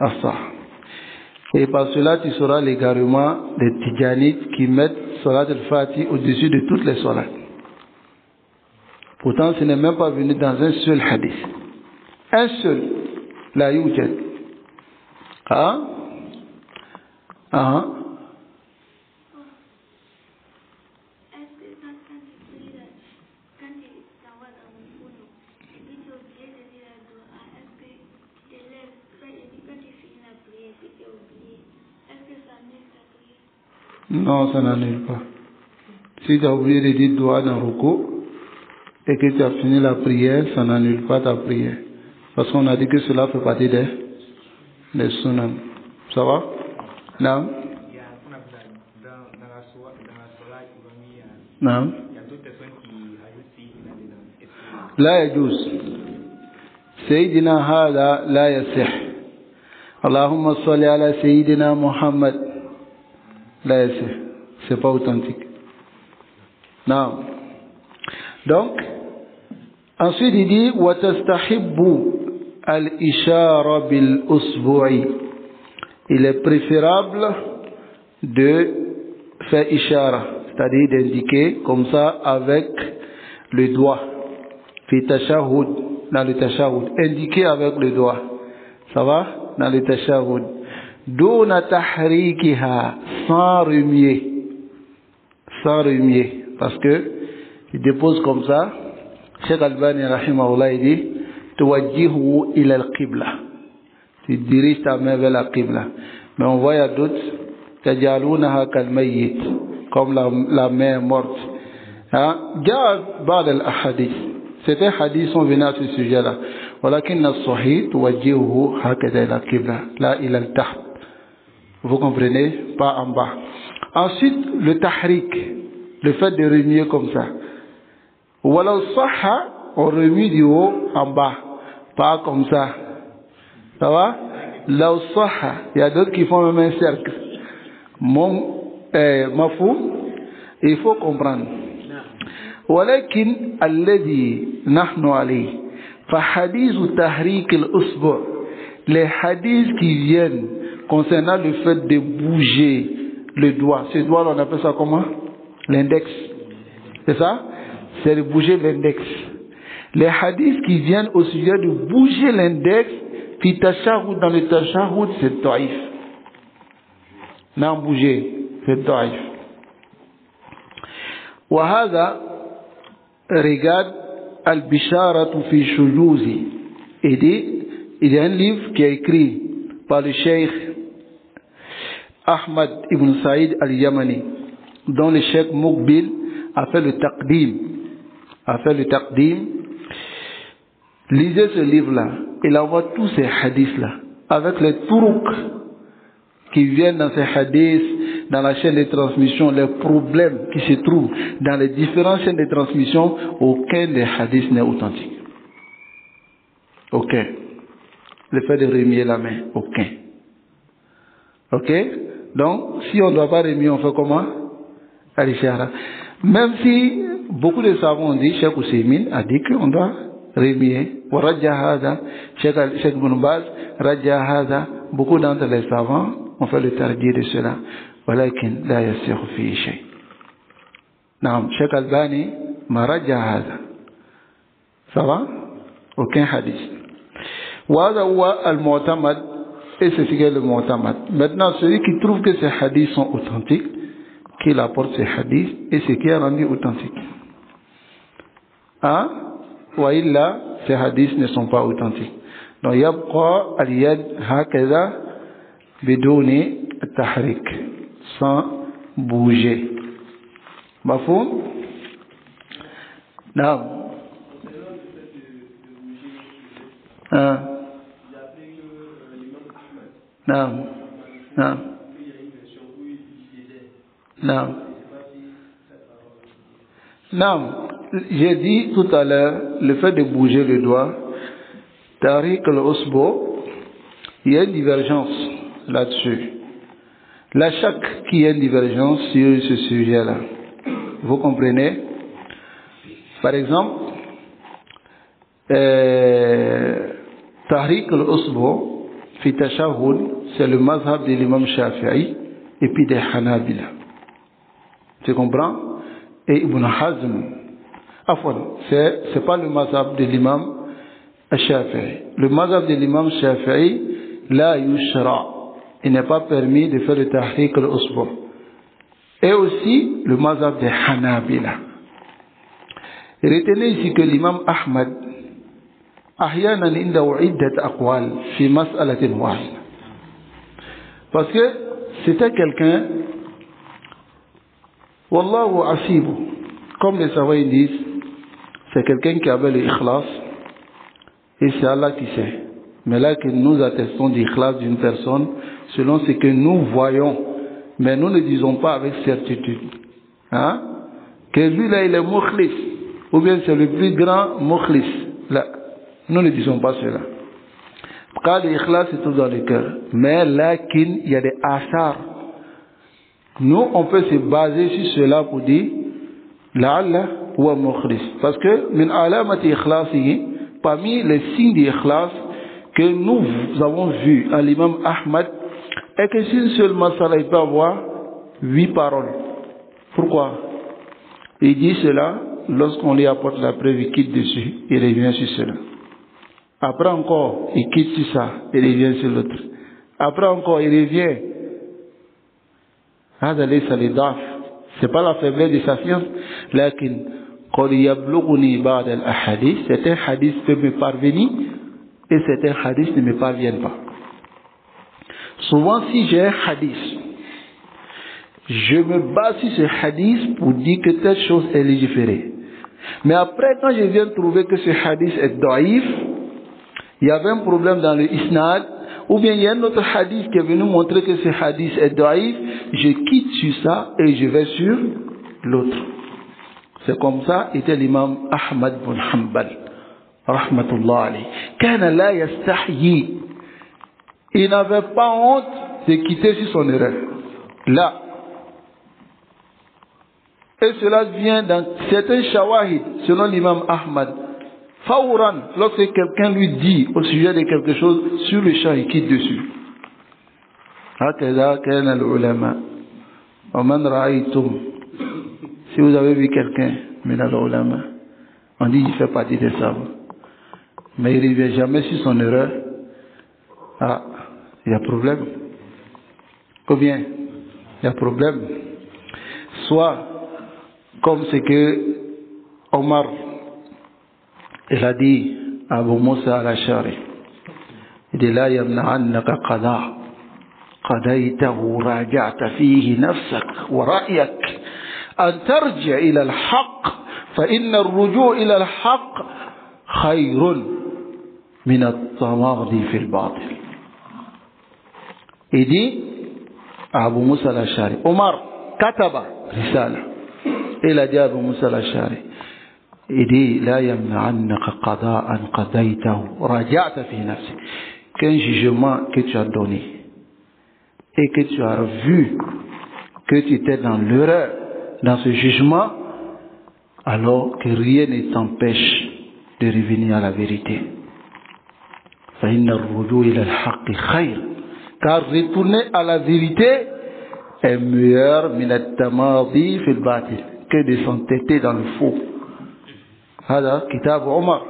As-sah. Et par cela, tu sauras l'égarement des Tidjanites qui mettent Salat al-Fatih au-dessus de toutes les Salats. Pourtant, ce n'est même pas venu dans un seul hadith. Un seul. La yujad. Ah? Ah? Non, ça n'annule pas. Si tu as oublié de dire doigt dans Ruku et que tu as fini la prière, ça n'annule pas ta prière. Parce qu'on a dit que cela fait partie des sunnah. Ça va? Non? Non? Il y a d'autres personnes qui ajoutent Sayyidina dedans. La yajouz. Sayyidina hada la yasih. Allahumma salli ala Sayyidina Muhammad. Là, c'est pas authentique. Non. Donc, ensuite il dit wa tastahibbu al-ishara bil usbu'i. Il est préférable de faire ishara, c'est-à-dire d'indiquer comme ça avec le doigt. Fi tashahhud, dans le tashahhud, indiquer avec le doigt. Ça va? Dans le tashahhud. Duna tahrikiha, sans remuer, parce que il dépose comme ça. Cheikh Albani rahimahullah il dit tuwajjihu ila al-qibla, tu diriges ta main vers la qibla. Mais on voit il y a d'autres tajalunaha kal mayyit, comme la main morte. جاء بعض الأحاديث certains hadiths sont venus à ce sujet-là ولكن الصحيح توجهه هكذا إلى القبلة لا إلى التحت. Vous comprenez? Pas en bas. Ensuite, le tahrik, le fait de remuer comme ça. ولو صح, on remue du haut en bas, pas comme ça. Ça va? لو صح, il y a d'autres qui font même un cercle. Mafou, il faut comprendre. ولكن الذي نحن عليه فحديث تحريك الأصبع, les hadiths qui viennent concernant le fait de bouger le doigt, ce doigt là on appelle ça comment? L'index, c'est ça? C'est de bouger l'index. Les hadiths qui viennent au sujet de bouger l'index, fi tashahhud, dans le tashahhud, c'est daif. Non, bouger, c'est daif. وهذا regarde Al-Bisharatu fi Shujuzi. Il y a un livre qui est écrit par le cheikh Ahmad ibn Saïd al-Yamani, dont le cheikh Muqbil a fait le taqdim. Lisez ce livre-là. Il envoie tous ces hadiths-là avec les turuq qui viennent dans ces hadiths, dans la chaîne de transmission, les problèmes qui se trouvent dans les différentes chaînes de transmission. Aucun des hadiths n'est authentique. Aucun. Le fait de remuer la main, aucun. Ok? Donc, si on ne doit pas remuer, on fait comment? Al-Ishara. Même si beaucoup de savants ont dit, Cheikh Ousseymine a dit qu'on doit remuer. Wa Raja Hada, Cheikh Ibn Baz, Raja Hada, beaucoup d'entre les savants ont fait le tardir de cela. ولكن لا يصح فيه شيء. نعم شيخ الباني ما رجع هذا. Ça va? Aucun hadith. وهذا هو المعتمد, et c'est ce qu'est le mu'tamad. Maintenant, celui qui trouve que ces hadiths sont authentiques, qu'il apporte ces hadiths, et ce qui est rendu authentique. Hein? Wa illa, ces hadiths ne sont pas authentiques. Donc, yabqa al-yad hakaza biduni tahrik, sans bouger. Mafoum? Non. Non. Non. Non. Non. Non. J'ai dit tout à l'heure, le fait de bouger le doigt, Tariq al-Usbu, il y a une divergence là-dessus. La chaque qui a une divergence sur ce sujet-là. Vous comprenez? Par exemple, Tariq al-Usbu, fi tashahhud, c'est le mazhab de l'imam Shafi'i et puis des Hanabila. Tu comprends? Et Ibn Hazm. C'est pas le mazhab de l'imam Shafi'i. Le mazhab de l'imam Shafi'i, la yushra. Il n'est pas permis de faire le tahrik al-usbu. Et aussi le mazhab des Hanabila. Retenez ici que l'imam Ahmad أحيانا عنده عدة أقوال في مسألة واحدة. Parce que c'était quelqu'un, Wallahu asibu, comme les savants disent, c'est quelqu'un qui avait l'ikhlas, et c'est Allah qui sait. Mais là que nous attestons l'ikhlas d'une personne, selon ce que nous voyons, mais nous ne disons pas avec certitude. Hein? Que lui là il est mukhlis, ou bien c'est le plus grand mukhlis. Là. Nous ne disons pas cela. Car l'ikhlas c'est tout dans le cœur. Mais là, il y a des asars. Nous, on peut se baser sur cela pour dire la'alla wa mukhlis. Parce que, min alamati ikhlasihi, parmi les signes d'ikhlas que nous avons vus à l'imam Ahmad, est que si une seule masala, il peut avoir 8 paroles. Pourquoi? Il dit cela, lorsqu'on lui apporte la preuve, il quitte dessus, il revient sur cela. Après encore, il quitte sur ça, il revient sur l'autre. Après encore, il revient. C'est pas la faiblesse de sa science. Lakin, quand il y a certains hadiths peuvent me parvenir et certains hadiths ne me parviennent pas. Souvent, si j'ai un hadith, je me base sur ce hadith pour dire que telle chose est légiférée. Mais après, quand je viens de trouver que ce hadith est daïf, il y avait un problème dans le isnad, ou bien il y a un autre hadith qui est venu montrer que ce hadith est daïf, je quitte sur ça et je vais sur l'autre. C'est comme ça était l'imam Ahmad bin Hanbal, rahmatullah alayhi. Kana la yastahyi. Il n'avait pas honte de quitter sur son erreur. Là. Et cela vient dans certains shawahid, selon l'imam Ahmad. Fawran, lorsque quelqu'un lui dit au sujet de quelque chose, sur le champ, il quitte dessus. Hakada kana al-ulama. Wa man ra'aytum. Si vous avez vu quelqu'un, min al-ulama, on dit il fait partie des savants. Mais il ne revient jamais sur son erreur. Ah, il y a problème. Ou bien, il y a problème. Soit, comme c'est que Omar, il a dit à Abu Musa al-Ash'ari, il dit la yamna'annaka qada qadaytahu raja'ta fihi nafsak wa ra'yak an tarji' ila al-haqq fa inna ar-ruju' ila al-haqq khayrun min at-tamardi fi al-batil. Il dit à Abu Musa al-Ash'ari, Omar kataba risala. Il a dit à Abu Musa al-Ash'ari, il dit la yamna'annaka qada'an qadaytahu raja'ta fi nafsi, qu'un jugement que tu as donné et que tu as vu que tu étais dans l'erreur dans ce jugement, alors que rien ne t'empêche de revenir à la vérité. Fa inna ar-ruju' ila al-haqqi khayr, car retourner à la vérité est meilleur min at-tamadi fi al-batil, que de s'entêter dans le faux. هذا كتاب عمر.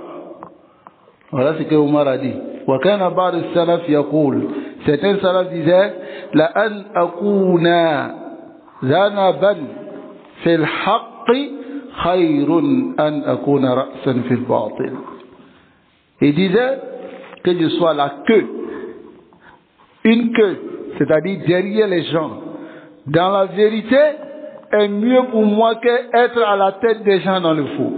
Voilà ce que Omar a dit. وكان بعض السلف يقول, certains salaf disaient, لأن أكون ذنبا في الحق خير أن أكون رأسا في الباطل. Il disait que je sois la queue, une queue, c'est-à-dire derrière les gens, dans la vérité, est mieux pour moi qu'être à la tête des gens dans le faux.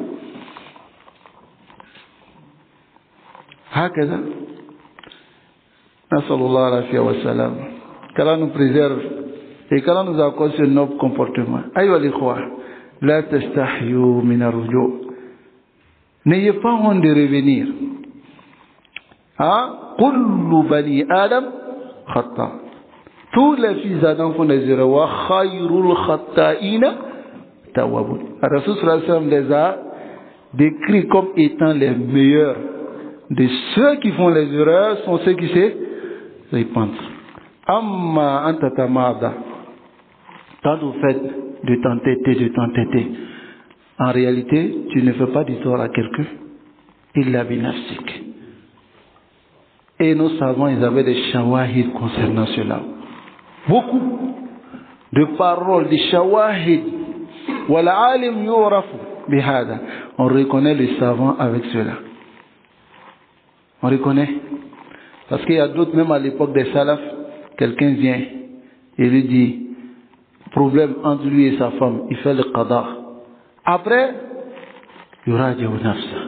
هكذا نسأل الله العافية والسلام. qu'Allah nous préserve et qu'Allah nous accorde ce noble comportement. أيها الإخوة لا تستحيوا من الرجوع. N'ayez pas honte de revenir. كل بني آدم خطاء. Tous les fils d'Adam font des erreurs. وخير الخطائين توابون. Rasul sallallahu alayhi wa sallam les a décrits comme étant les meilleurs de ceux qui font les erreurs, sont ceux qui se répandent. Amma anta tamada. Quand vous faites de t'entêter, en réalité, tu ne fais pas du tort à quelqu'un. Illa binafsik. Et nos savants, ils avaient des shawahid concernant cela. Beaucoup de paroles, des shawahid. Wal alim yurafu bihada. On reconnaît les savants avec cela. On reconnaît. Parce qu'il y a d'autres, même à l'époque des salafs, quelqu'un vient et lui dit, problème entre lui et sa femme, il fait le qada. Après, il y aura Dieu nafsa.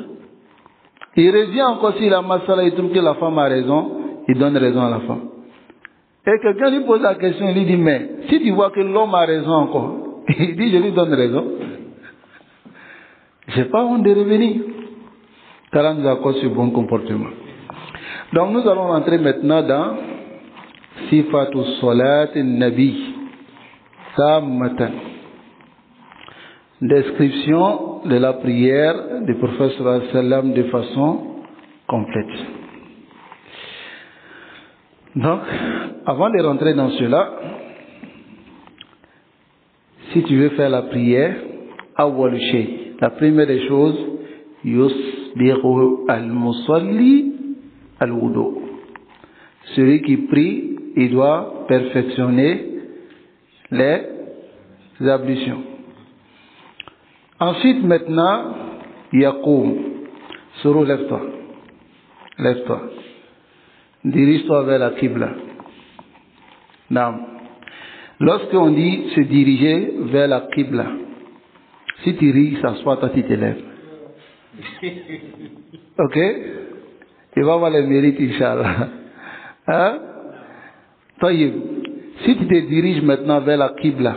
Il revient encore si la masala, il trouve que la femme a raison, il donne raison à la femme. Et quelqu'un lui pose la question, il lui dit, mais si tu vois que l'homme a raison encore, il dit, je lui donne raison. Je n'ai pas honte de revenir. Qu'Allah nous accorde ce bon comportement. Donc nous allons rentrer maintenant dans Sifatu Salat Nabi Sammatan. Description de la prière du prophète sallallahu alayhi wa sallam de façon complète. Donc, avant de rentrer dans cela, si tu veux faire la prière, awwal shay, la première des choses, yusbiru al-musalli al-wudu. Celui qui prie, il doit perfectionner les ablutions. Ensuite, maintenant, yaqoum. Sourou, lève-toi. Lève-toi. Dirige-toi vers la Qibla. Naam. Lorsqu'on dit se diriger vers la Qibla, si tu ris, s'assoit, toi tu te lèves. Ok? Tu vas avoir le mérite, Inch'Allah. Hein? Si tu te diriges maintenant vers la Qibla,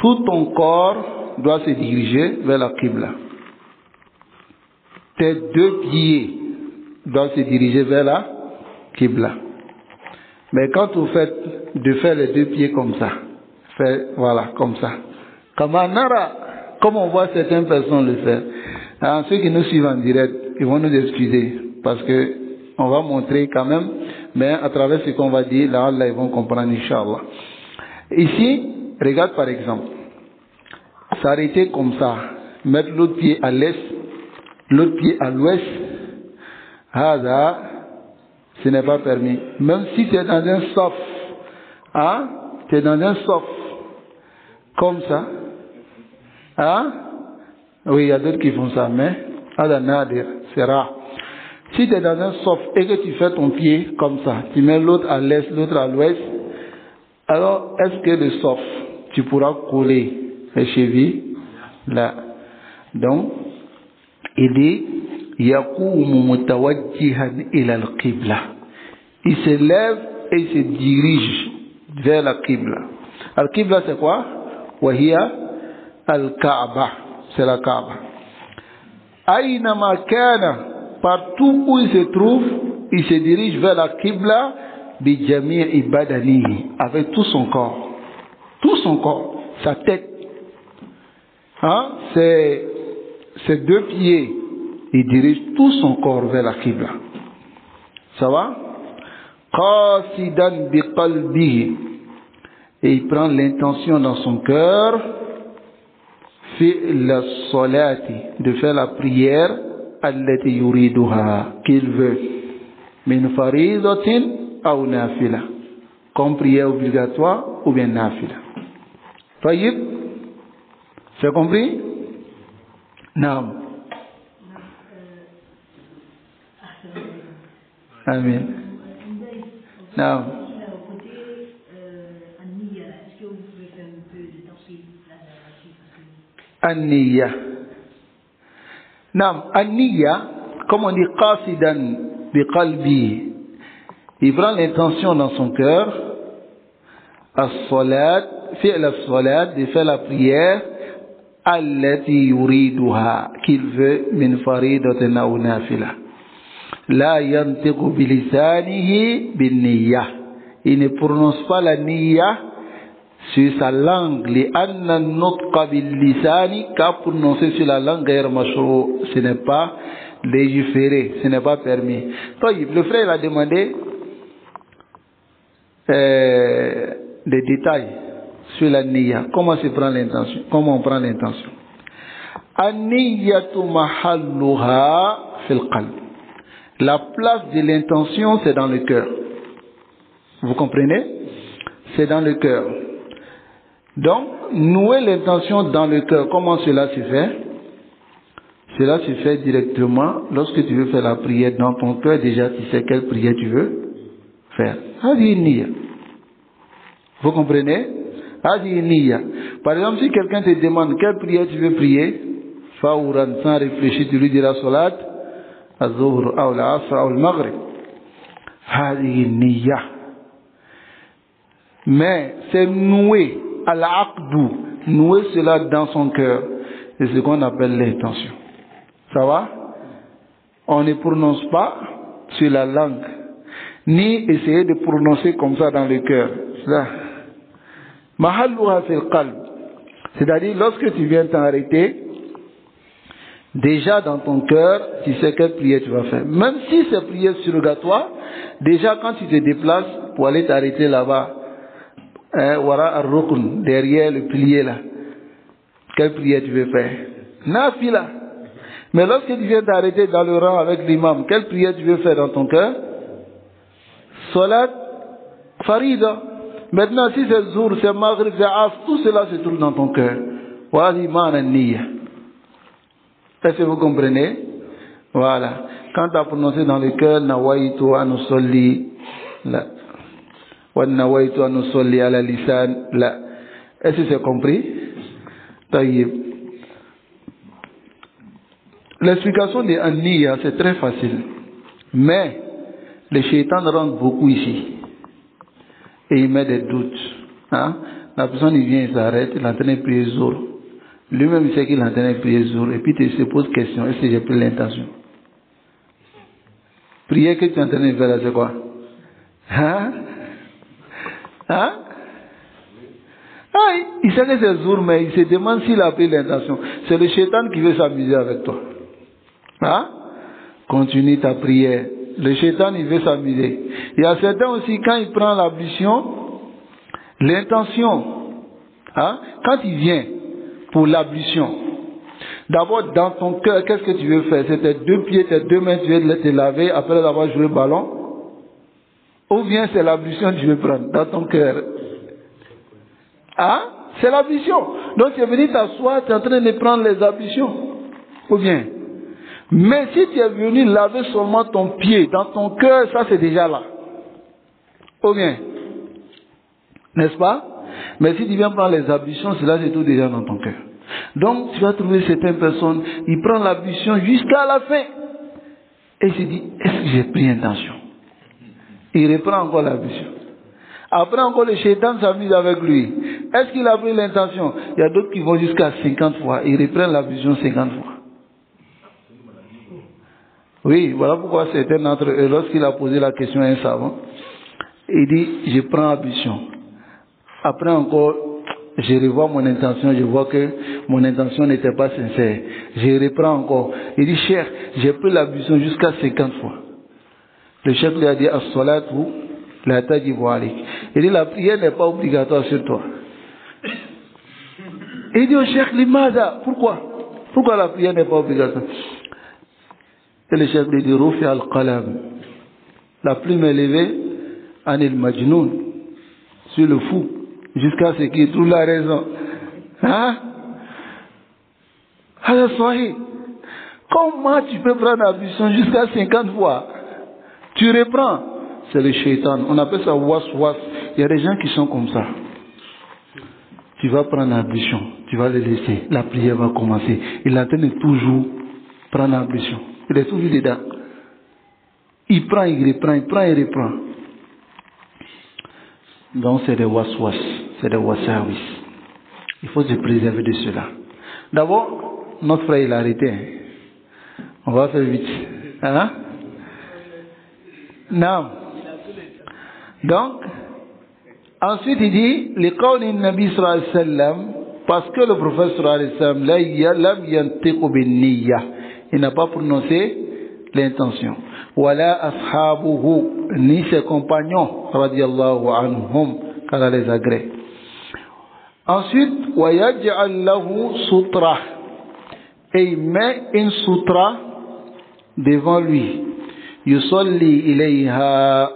tout ton corps doit se diriger vers la Qibla. Tes 2 pieds doivent se diriger vers la Qibla. Mais quand vous faites de faire les 2 pieds comme ça, voilà, comme ça. Comme on voit certaines personnes le faire. Alors, ceux qui nous suivent en direct, ils vont nous excuser parce que on va montrer quand même, mais à travers ce qu'on va dire, là, ils vont comprendre, Inch'Allah. Ici, regarde par exemple, s'arrêter comme ça, mettre l'autre pied à l'est, l'autre pied à l'ouest, ce n'est pas permis. Même si tu es dans un sof, hein, tu es dans un sof, comme ça, hein, oui, il y a d'autres qui font ça, mais, c'est rare. Si tu es dans un sof et que tu fais ton pied comme ça, tu mets l'autre à l'est, l'autre à l'ouest, alors est-ce que le sof, tu pourras coller les chevilles là? Donc, il dit, yaqumu mutawajjihan ila al-qibla. Il se lève et il se dirige vers la qibla. Al-qibla c'est quoi? Wahiya al-Kaaba, c'est la Kaaba. Aynama kana, partout où il se trouve, il se dirige vers la qibla bi jami'i badanihi, avec tout son corps. Tout son corps, sa tête. Hein? Ses 2 pieds, il dirige tout son corps vers la qibla. Ça va? Qasidan bi qalbihi, et il prend l'intention dans son cœur, la salati, de faire la prière allati yuriduha, qu'il veut, min faridatin ou nafila, comme prière obligatoire ou bien nafila. Taïb, c'est compris? Naam. Amen. Naam. An-Niyya. Naam, An-Niyya, comme on dit qasidan bi qalbi, il prend l'intention dans son cœur, as-salat, fi'l as-salat, de faire la prière, allati yuriduha, qu'il veut, min faridatin aw nafila. La yantiqu bilisanihi bin niyya, il ne prononce pas la niyya sur sa langue, li anna nutqa bil lisani, car prononcer sur la langue ghayr mashru', ce n'est pas légiféré, ce n'est pas permis. Le frère a demandé des détails sur la niyya. Comment se prend l'intention? Comment on prend l'intention? An-niyyatu mahalluha fil qalb. La place de l'intention, c'est dans le cœur. Vous comprenez? C'est dans le cœur. Donc, nouer l'intention dans le cœur, comment cela se fait? Cela se fait directement lorsque tu veux faire la prière dans ton cœur. Déjà, tu sais quelle prière tu veux faire. Hadi niyya. Vous comprenez? Hadi niyya. Par exemple, si quelqu'un te demande quelle prière tu veux prier, fawran, sans réfléchir, tu lui diras salat, az-zuhr, ou al-asr, ou al-maghrib. Hadi niyya. Mais c'est nouer, al-aqdu, nouer cela dans son cœur. C'est ce qu'on appelle l'intention. Ça va? On ne prononce pas sur la langue, ni essayer de prononcer comme ça dans le cœur. Mahalluha fil qalb. C'est-à-dire, lorsque tu viens t'arrêter, déjà dans ton cœur, tu sais quelle prière tu vas faire. Même si c'est prière surrogatoire, déjà quand tu te déplaces pour aller t'arrêter là-bas, wara ar-rukn, derrière le pilier là, quelle prière tu veux faire? Nafila. Mais lorsque tu viens t'arrêter dans le rang avec l'imam, quelle prière tu veux faire dans ton cœur? Salat, farida. Maintenant, si c'est Zour, c'est Maghrib, c'est Af, tout cela se trouve dans ton cœur. Voilà l'iman an-niyya. Est-ce que vous comprenez? Voilà. Quand tu as prononcé dans le cœur, Nawaitu an usalli, وَالنَّوَيْتُ أَنْ نُصَلِّي عَلَى اللِّسَانِ لا. Est-ce que c'est compris? طيب. L'explication de An-Niyya, c'est très facile. Mais le shaitan rentre beaucoup ici. Et il met des doutes. Hein? La personne il vient, il s'arrête, il est en train de prier Zohr. Lui-même il sait qu'il est en train de prier Zohr. Et puis il se pose question, est-ce que j'ai pris l'intention? Prier que tu es en train de faire là, c'est quoi? Hein? Hein? Ah, il sait que c'est Zohr, mais il se demande s'il a pris l'intention. C'est le shaitan qui veut s'amuser avec toi. Hein? Continue ta prière. Le shaitan, il veut s'amuser. Il y a certains aussi, quand il prend l'ablution, l'intention, hein? Quand il vient pour l'ablution, d'abord dans ton cœur, qu'est-ce que tu veux faire? C'est tes 2 pieds, tes 2 mains, tu veux te laver après avoir joué le ballon? Ou bien c'est l'ablution que tu veux prendre dans ton cœur? Hein? C'est l'ablution. Donc tu es venu t'asseoir, tu es en train de prendre les ablutions. Ou bien? Mais si tu es venu laver seulement ton pied dans ton cœur, ça c'est déjà là. Ou bien? N'est-ce pas? Mais si tu viens prendre les ablutions, cela c'est tout déjà dans ton cœur. Donc tu vas trouver certaines personnes, ils prennent l'ablution jusqu'à la fin. Et il se dit, est-ce que j'ai pris intention? Il reprend encore l'ablution. Après encore le shaitan s'amuse avec lui. Est-ce qu'il a pris l'intention? Il y a d'autres qui vont jusqu'à 50 fois. Ils reprennent l'ablution 50 fois. Oui, voilà pourquoi certains d'entre eux, lorsqu'il a posé la question à un savant, il dit, je prends l'ablution. Après encore, je revois mon intention, je vois que mon intention n'était pas sincère. Je reprends encore. Il dit, cher, j'ai pris l'ablution jusqu'à 50 fois. Le chef lui a dit, as-salatu la tajibu alik. Il dit, la prière n'est pas obligatoire sur toi. Il dit au chef, limada, pourquoi? Pourquoi la prière n'est pas obligatoire? Et le chef lui dit, Rufi al-qalam. La plume est levée, anil majnoun, sur le fou, jusqu'à ce qu'il trouve la raison. Hein? Alors, soyez, comment tu peux prendre l'ablution jusqu'à 50 fois? Tu reprends. C'est le shaitan. On appelle ça was-was. Il y a des gens qui sont comme ça. Tu vas prendre l'ablution, tu vas le laisser, la prière va commencer. Il est en train de toujours prendre l'ablution. Il est toujours dedans. Il prend, il reprend, il prend, il reprend. Donc c'est des was-was, c'est des was-service. Il faut se préserver de cela. D'abord, notre frère il a arrêté. On va faire vite. Hein? Non. Donc, ensuite il dit, les qawli nabi sallallahu alayhi wa sallam, parce que le prophète sallallahu alayhi wa sallam, lam yantiqu bin niyya, il n'a pas prononcé l'intention. Wala ashabuhu, ni ses compagnons, radiyallahu anhum, car elle les agrée. Ensuite, wa yaj'al lahu sutra, et il met une sutra devant lui. Yusalli ilayha,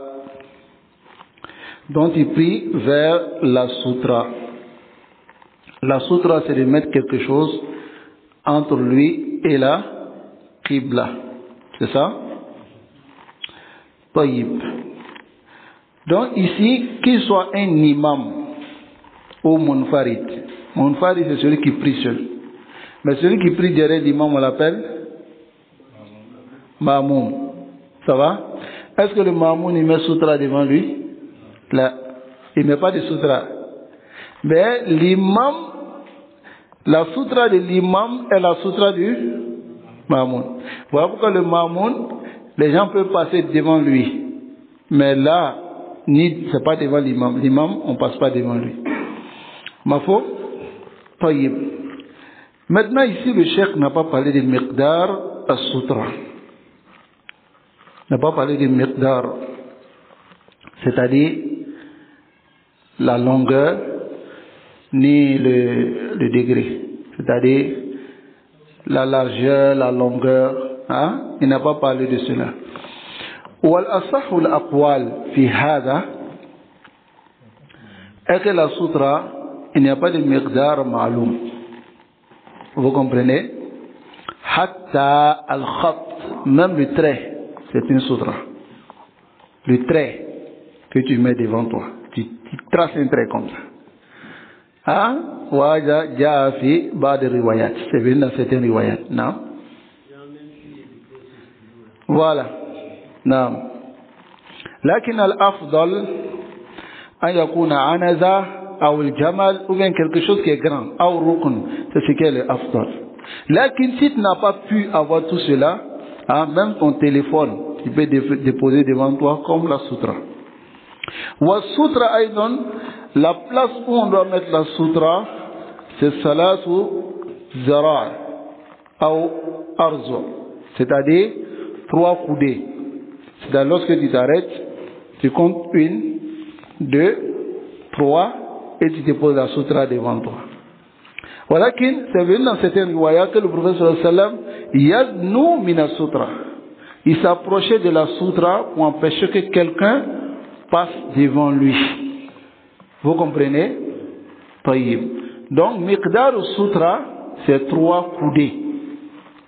dont il prie vers la sutra. La sutra, c'est de mettre quelque chose entre lui et la qibla. C'est ça? Taïb. Donc ici, qu'il soit un imam ou munfarid. Munfarid, c'est celui qui prie seul. Mais celui qui prie derrière l'imam, on l'appelle Ma'moum. Ça va? Est-ce que le Ma'moum, il met sutra devant lui? Là, il ne met pas de sutra. Mais l'imam, la sutra de l'imam est la sutra du Ma'moum. Voilà pourquoi le Ma'moum, les gens peuvent passer devant lui. Mais là, c'est pas devant l'imam. L'imam, on ne passe pas devant lui. Mafo? Taïb. Maintenant, ici, le cheikh n'a pas parlé de miqdar as-sutra. Il n'a pas parlé de miqdar, c'est-à-dire la longueur ni le degré, c'est-à-dire la largeur, la longueur, hein? Il n'a pas parlé de cela. Wal asahul aqwal fi hada, est que la sutra, il n'y a pas de miqdar ma'loum. Vous comprenez? Hatta al-khat, même le trait, c'est une sutra. Le trait que tu mets devant toi, tu traces un trait comme ça. Hein? Waja jaa fi ba'd riwayat. C'est venu dans certaines riwayat. Non? Voilà. Non. لكن الأفضل أن يكون عنزة أو الجمل ou bien quelque chose qui est grand أو ركن. C'est ce qui est le أفضل. لكن si tu n'as pas pu avoir tout cela, hein, même ton téléphone, tu peux déposer devant toi comme la sutra. والسوترا أيضا, la place où on doit mettre la sutra, c'est ثلاث ذراع أو أرجل, c'est-à-dire 3 coudées. C'est-à-dire lorsque tu t'arrêtes, tu comptes 1, 2, 3 et tu déposes la sutra devant toi. Voilà que c'est venu dans certaines riwayat que le prophète sallallahu alayhi wa sallam yadnu mina sutra. Il s'approchait de la sutra pour empêcher que quelqu'un passe devant lui. Vous comprenez? Taïb. Donc, miqdar sutra, c'est 3 coudées.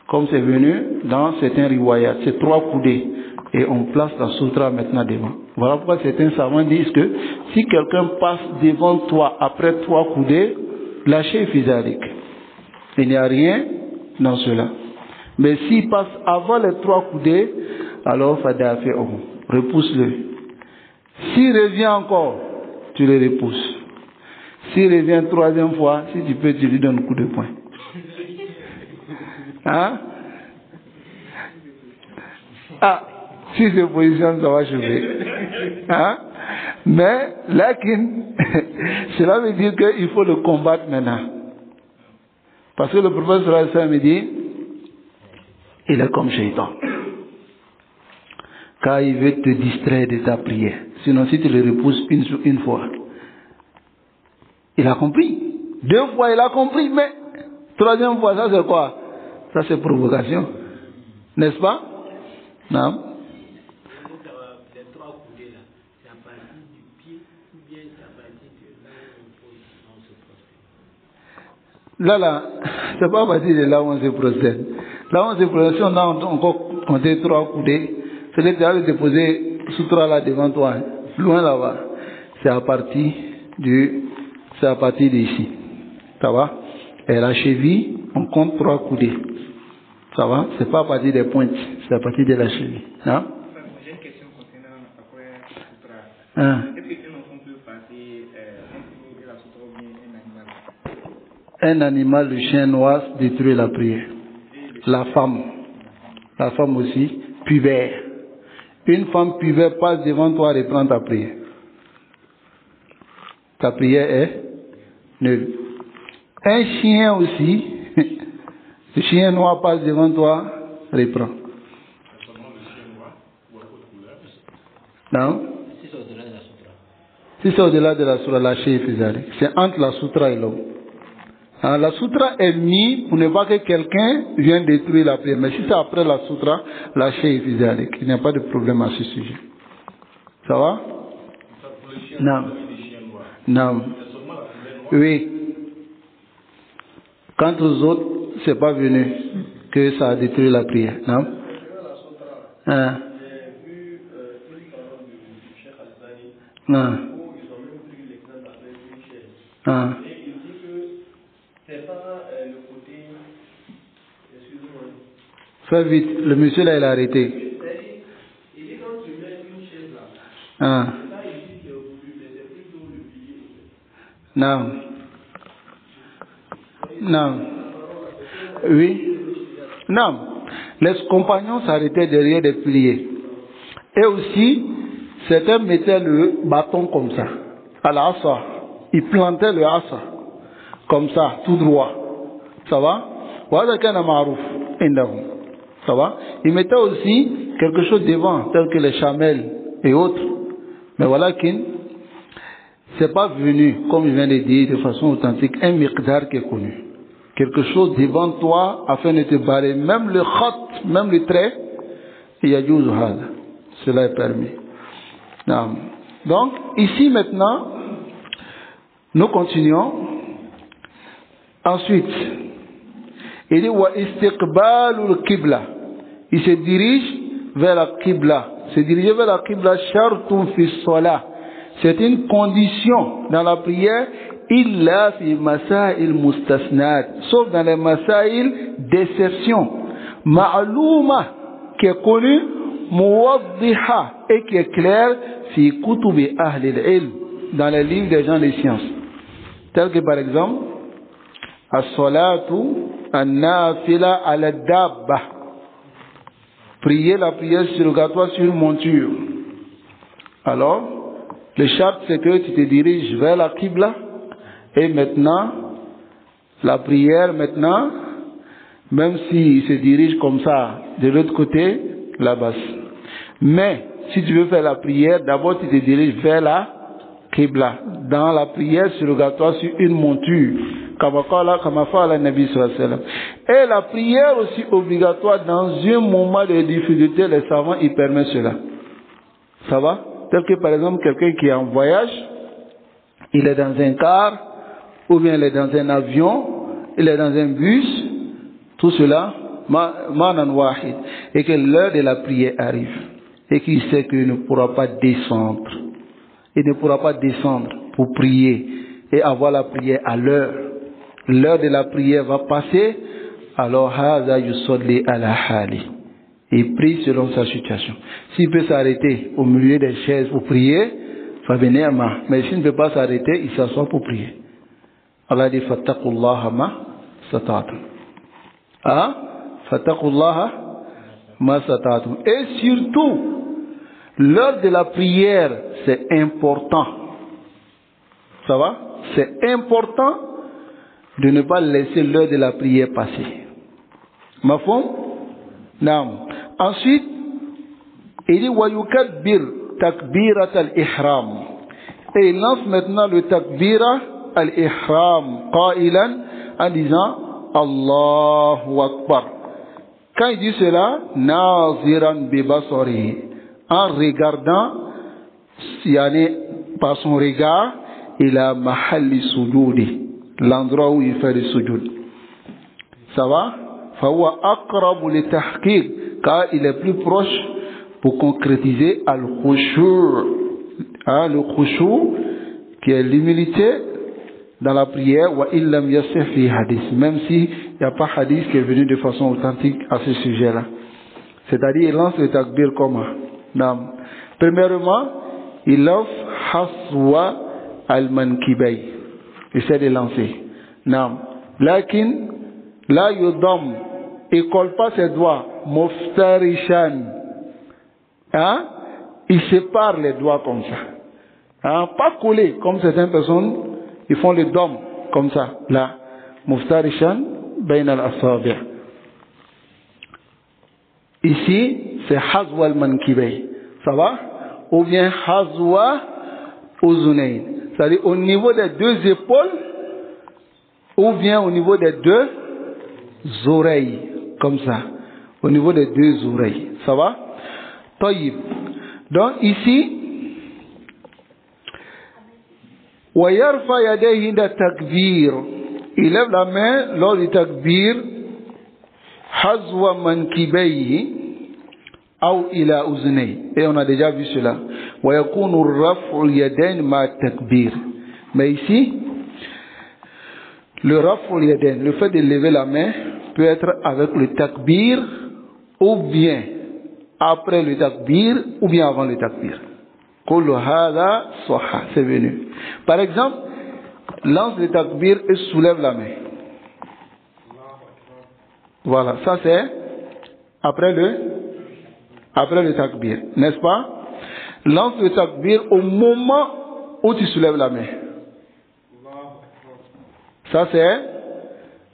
Comme c'est venu dans certains riwayat, c'est 3 coudées. Et on place la sutra maintenant devant. Voilà pourquoi certains savants disent que si quelqu'un passe devant toi après 3 coudées, lâchez physique. Il n'y a rien dans cela. Mais s'il passe avant les 3 coudées, alors fada fait repousse-le. S'il revient encore, tu le repousses. S'il revient 3e fois, si tu peux, tu lui donnes un coup de poing. Hein? Ah, si c'est position, ça va chauffer. Hein? Mais, cela veut dire qu'il faut le combattre maintenant. Parce que le prophète sallallahu alayhi wa sallam dit, il est comme Shaitan. Car il veut te distraire de ta prière. Sinon, si tu le repousses une fois, il a compris. 2 fois, il a compris, mais 3e fois, ça c'est quoi? Ça c'est provocation. N'est-ce pas? Non? Les 3 coudées là, c'est à partir du pied ou bien c'est à partir de là où on se prosterne? Là, c'est pas à partir de là où on se prosterne. Là où on se prosterne, si on a encore compté 3 coudées, c'est que tu as déposé sutra là devant toi, loin là-bas. C'est à partir d'ici. Ça va? Et la cheville, on compte 3 coudées. Ça va? C'est pas à partir des pointes, c'est à partir de la cheville. Hein? J'ai une question concernant après sutra. Hein? Est-ce que un enfant peut passer entre la sutra ou bien un animal? Un animal, le chien noir, détruit la prière. La femme aussi, pubère. Une femme pubère passe devant toi et reprend ta prière. Ta prière est nulle. Un chien aussi, le chien noir passe devant toi, reprend. Non? Si c'est au-delà de la sutra. Si c'est au-delà de la sutra, lâchez physique. C'est entre la sutra et l'homme. Hein, la sutra est mise pour ne pas que quelqu'un vienne détruire la prière. Mais si c'est après la sutra, lâchez physique. Il n'y a pas de problème à ce sujet. Ça va? Non. Non. Oui. Quant aux autres, c'est pas venu que ça a détruit la prière. Non? Hein? Non. Ah. Fais vite, le monsieur là il a arrêté. Ah. Non. Non. Oui. Non. Les compagnons s'arrêtaient derrière des piliers. Et aussi, certains mettaient le bâton comme ça, à l'assa. Ils plantaient le assa, comme ça, tout droit. Ça va? Ça va? Ils mettaient aussi quelque chose devant, tel que les chamelles et autres. Mais voilà qu'il c'est pas venu, comme je viens de dire, de façon authentique, un miqdar qui est connu. Quelque chose devant toi afin de te barrer, même le khat, même le trait, il y a du hada. Cela est permis. Non. Donc, ici maintenant, nous continuons. Ensuite, il dit wa istiqbalul qibla. Il se dirige vers la qibla. Se diriger vers la qibla, shartun fi salah. c'est une condition dans la prière, illa fi masail mustasnad, sauf dans les masail d'exception, ma'louma, qui est connue, muwaddiha, et qui est claire, fi kutubi ahli al-ilm, dans les livres des gens des sciences. Tel que par exemple, as-salatu an-nafila ala dabba, prier la prière surrogatoire sur monture. Alors, le charte c'est que tu te diriges vers la Qibla, et maintenant, la prière maintenant, même s'il se dirige comme ça, de l'autre côté, la basse. Mais, si tu veux faire la prière, d'abord tu te diriges vers la Qibla, dans la prière surrogatoire sur une monture, et la prière aussi obligatoire dans un moment de difficulté, les savants y permettent cela. Ça va? Tel que par exemple quelqu'un qui est en voyage, il est dans un car, ou bien il est dans un avion, il est dans un bus, tout cela, manan wahid, et que l'heure de la prière arrive, et qu'il sait qu'il ne pourra pas descendre. Il ne pourra pas descendre pour prier et avoir la prière à l'heure. L'heure de la prière va passer, alors haza yusalli ala hali. Il prie selon sa situation. S'il peut s'arrêter au milieu des chaises pour prier, fa benema. Mais s'il ne peut pas s'arrêter, il s'assoit pour prier. Allah dit fattaqullaha ma sata'tum. Ah, fattaqullaha ma sata'tum. Et surtout, l'heure de la prière, c'est important. Ça va? C'est important de ne pas laisser l'heure de la prière passer. Mafhum? Naam. Ensuite, il dit wa yukabbir takbirat al-ihram. Et il lance maintenant le takbira al-ihram qailan en disant Allahu Akbar. Quand il dit cela, naziran bi basarihi, en regardant par son regard ila mahalli sujudi, l'endroit où il fait le sujud. Ça va? Fawa aqrabu li tahqiq, car il est plus proche pour concrétiser al-khushu', le khushu' qui est l'humilité dans la prière, wa illam yasih fi hadith, même si il n'y a pas hadith qui est venu de façon authentique à ce sujet-là. C'est-à-dire, il lance le takbir comment? Non. Premièrement, il lance haswa al-mankibay. Il essaie de lancer. Non. Lakin, la yudam, il colle pas ses doigts. Muftarishan. Hein? Il sépare les doigts comme ça. Hein? Pas collé, comme certaines personnes, ils font le dom, comme ça. Là. Muftarishan, bain al-asabi'. Ici, c'est hazwa al-mankibay. Ça va? Ou bien hazwa uzunayn. C'est-à-dire au niveau des deux épaules, ou bien au niveau des deux oreilles. Comme ça. Au niveau des deux oreilles. Ça va? Taïb. Donc ici, wa yarfa yadayhi inda takbir. Il lève la main lors du takbir. Hazwa mankibayhi. Ou ila uznay. Et on a déjà vu cela. Wa yakunu raf'u yadayn ma takbir. Mais ici, le raf'u yadayn, le fait de lever la main, peut être avec le takbir, ou bien après le takbir, ou bien avant le takbir. Kullu hadha sahha, c'est venu. Par exemple, lance le takbir et soulève la main. Voilà, ça c'est après le takbir, n'est-ce pas? Lance le takbir au moment où tu soulèves la main. Ça c'est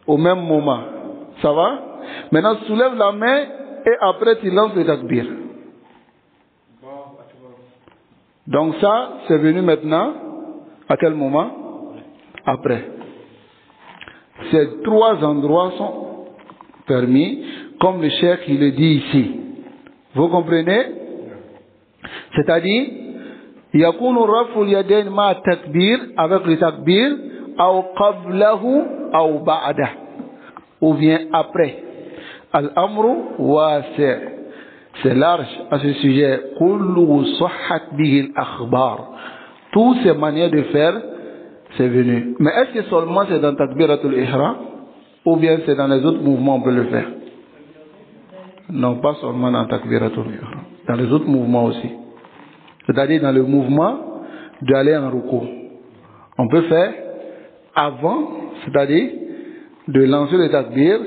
au même moment. Ça va? Maintenant soulève la main et après tu lances le takbir. Donc ça c'est venu maintenant. À quel moment? Après. Ces trois endroits sont permis, comme le cheikh il le dit ici. Vous comprenez? C'est-à-dire, yakunu raf'u al-yadayn ma takbir, avec le takbir, ou qablahu ou ba'da, ou bien après. Al-amru wasi'. C'est large à ce sujet. Kullu sahhat bihi al-akhbar. Toutes ces manières de faire, c'est venu. Mais est-ce que seulement c'est dans Takbiratul Ihram ou bien c'est dans les autres mouvements on peut le faire? Non, pas seulement dans Takbiratul Ihram. Dans les autres mouvements aussi. C'est-à-dire dans le mouvement d'aller en ruku. On peut faire avant, c'est-à-dire de lancer le takbir,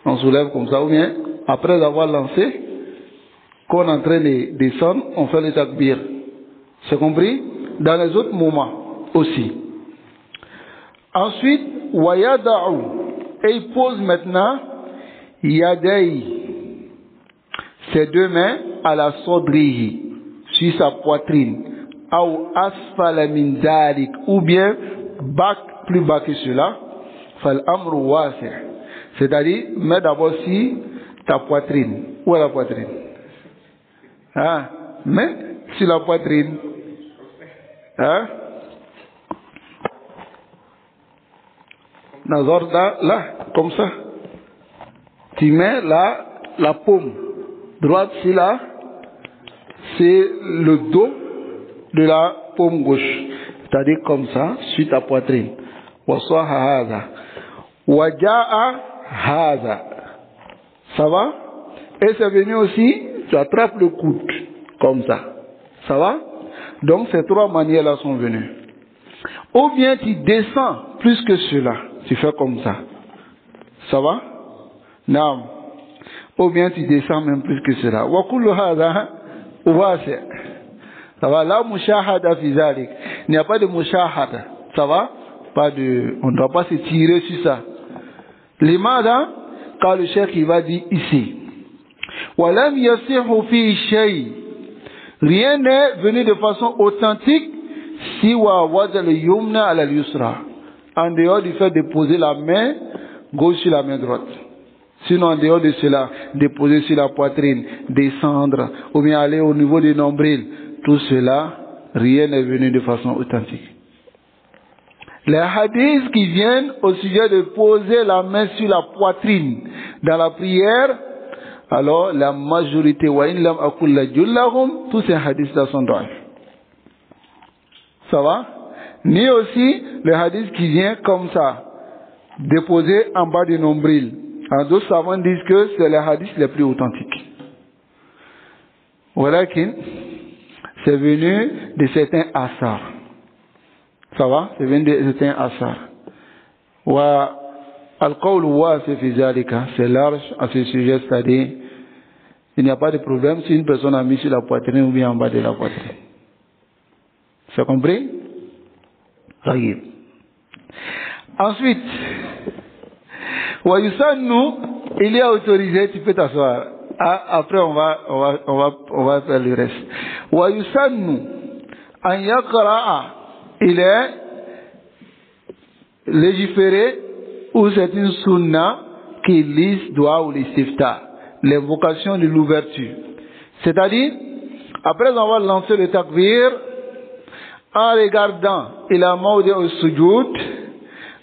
on soulève comme ça, ou bien après avoir lancé, quand on est en train de descendre, on fait le takbir. C'est compris? Dans les autres moments aussi. Ensuite, wayada'u, et il pose maintenant yadai, ses deux mains à la sodrihi, sur sa poitrine, ou asfala min dalik, ou bien plus bas que cela, fal amru wasi', c'est-à-dire mets d'abord si ta poitrine. Où est la poitrine? Hein? Mets sur la poitrine. Hein? Nazarda, là, comme ça. Tu mets là, la paume droite, c'est là, c'est le dos de la paume gauche. C'est-à-dire comme ça, sur ta poitrine. Waswa haza. Waja'a haza. Ça va? Et c'est venu aussi, tu attrapes le coude. Comme ça. Ça va? Donc ces trois manières-là sont venues. Ou bien tu descends plus que cela. Tu fais comme ça. Ça va? Non. Ou bien tu descends même plus que cela. Wa kullu hadha wasi'. Ça va? La mushahada fi zalik. Il n'y a pas de mushahada. Ça va? Pas de, on ne doit pas se tirer sur ça. Limada, quand le cheikh il va dire ici. Walam yasihu fi shay. Rien n'est venu de façon authentique si wa wada le yumna ala al-yusra. En dehors du fait de poser la main gauche sur la main droite. Sinon, en dehors de cela, déposer sur la poitrine, descendre, ou bien aller au niveau du nombril, tout cela, rien n'est venu de façon authentique. Les hadiths qui viennent au sujet de poser la main sur la poitrine dans la prière, alors la majorité, tous ces hadiths-là sont droits. Ça va? Ni aussi le hadith qui vient comme ça, déposé en bas du nombril. Alors d'autres savants disent que c'est les hadiths les plus authentiques. Voilà que c'est venu de certains asars. Ça va? C'est venu de certains asars. Wa al-qawl wasi fi zalika, c'est large à ce sujet, c'est-à-dire il n'y a pas de problème si une personne a mis sur la poitrine ou bien en bas de la poitrine. C'est compris? Taïb. Ensuite, wa yusannu, il est autorisé, tu peux t'asseoir. Après on va faire le reste. Wa yusannu an yaqra'a, il est légiféré ou c'est une sunna qui lise doua ou l'istiftah, l'invocation de l'ouverture. C'est-à-dire, après avoir lancé le takbir, en regardant il a maudit au sujoud,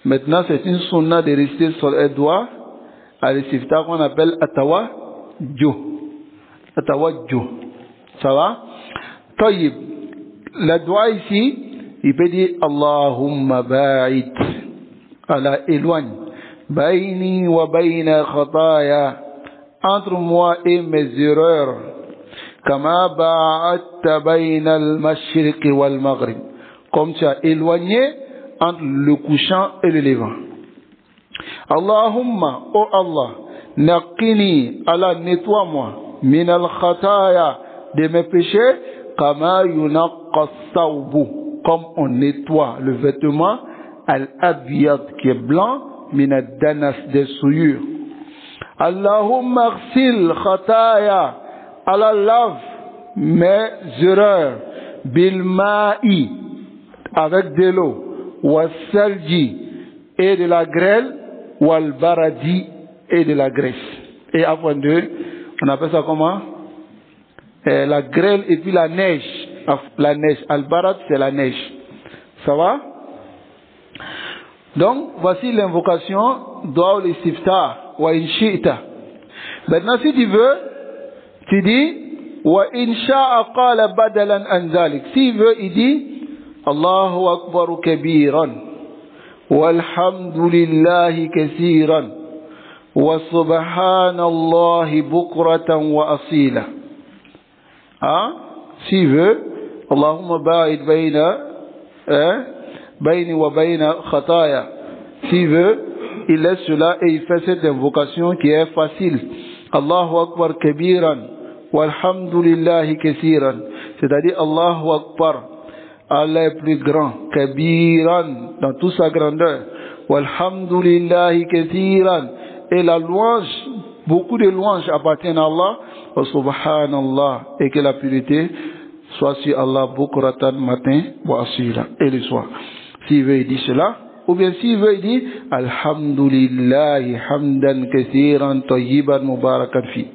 maintenant c'est une sunna de rester sur les doigts à l'istiftah qu'on appelle atawajjuh. Atawajjuh. Ça va? Taïb. Le doigt ici, il peut dire Allahumma ba'id. Allah éloigne. Baini wa baina khataya. Entre moi et mes erreurs. Kama ba'adta baina al-mashriq wal-maghrib. Comme tu as éloigné entre le couchant et le levant. Allahumma, oh Allah, naqini, Allah nettoie-moi, min al-khataya, de mes péchés, kama yunaqqa as-sawbu, comme on nettoie le vêtement, al-abyad qui est blanc, min ad-danas des souillures. Allahumma ghsil khataya, Allah lave mes erreurs, bil ma'i, avec de l'eau, wa salji, et de la grêle, wal baradi, et de la graisse. Et avant deux, on appelle ça comment? La grêle et puis la neige. La neige. Al-barad, c'est la neige. Ça va? Donc, voici l'invocation doua l'istiftah wa in shi'ta. Maintenant, si tu veux, tu dis wa in sha'a qala badalan an zalik. S'il veut, il dit Allahu Akbar kabiran, walhamdulillahi kathiran, wa subhanallahi bukratan wa asila. Hein? S'il veut, Allahumma ba'id bayni wa bayna khataya. S'il veut, il laisse cela et il fait cette invocation qui est facile. Allahu Akbar kabiran, walhamdulillahi kathiran. C'est-à-dire Allahu Akbar, Allah est plus grand, kabiran, dans toute sa grandeur. Walhamdulillahi kathiran. Et la louange, beaucoup de louanges appartiennent à Allah. Wa subhanallah. Et que la pureté soit sur Allah, bukratan matin, wa asila, et le soir. S'il veut, il dit cela. Ou bien s'il veut, il dit Alhamdulillahi hamdan kathiran tayyiban mubarakan fi.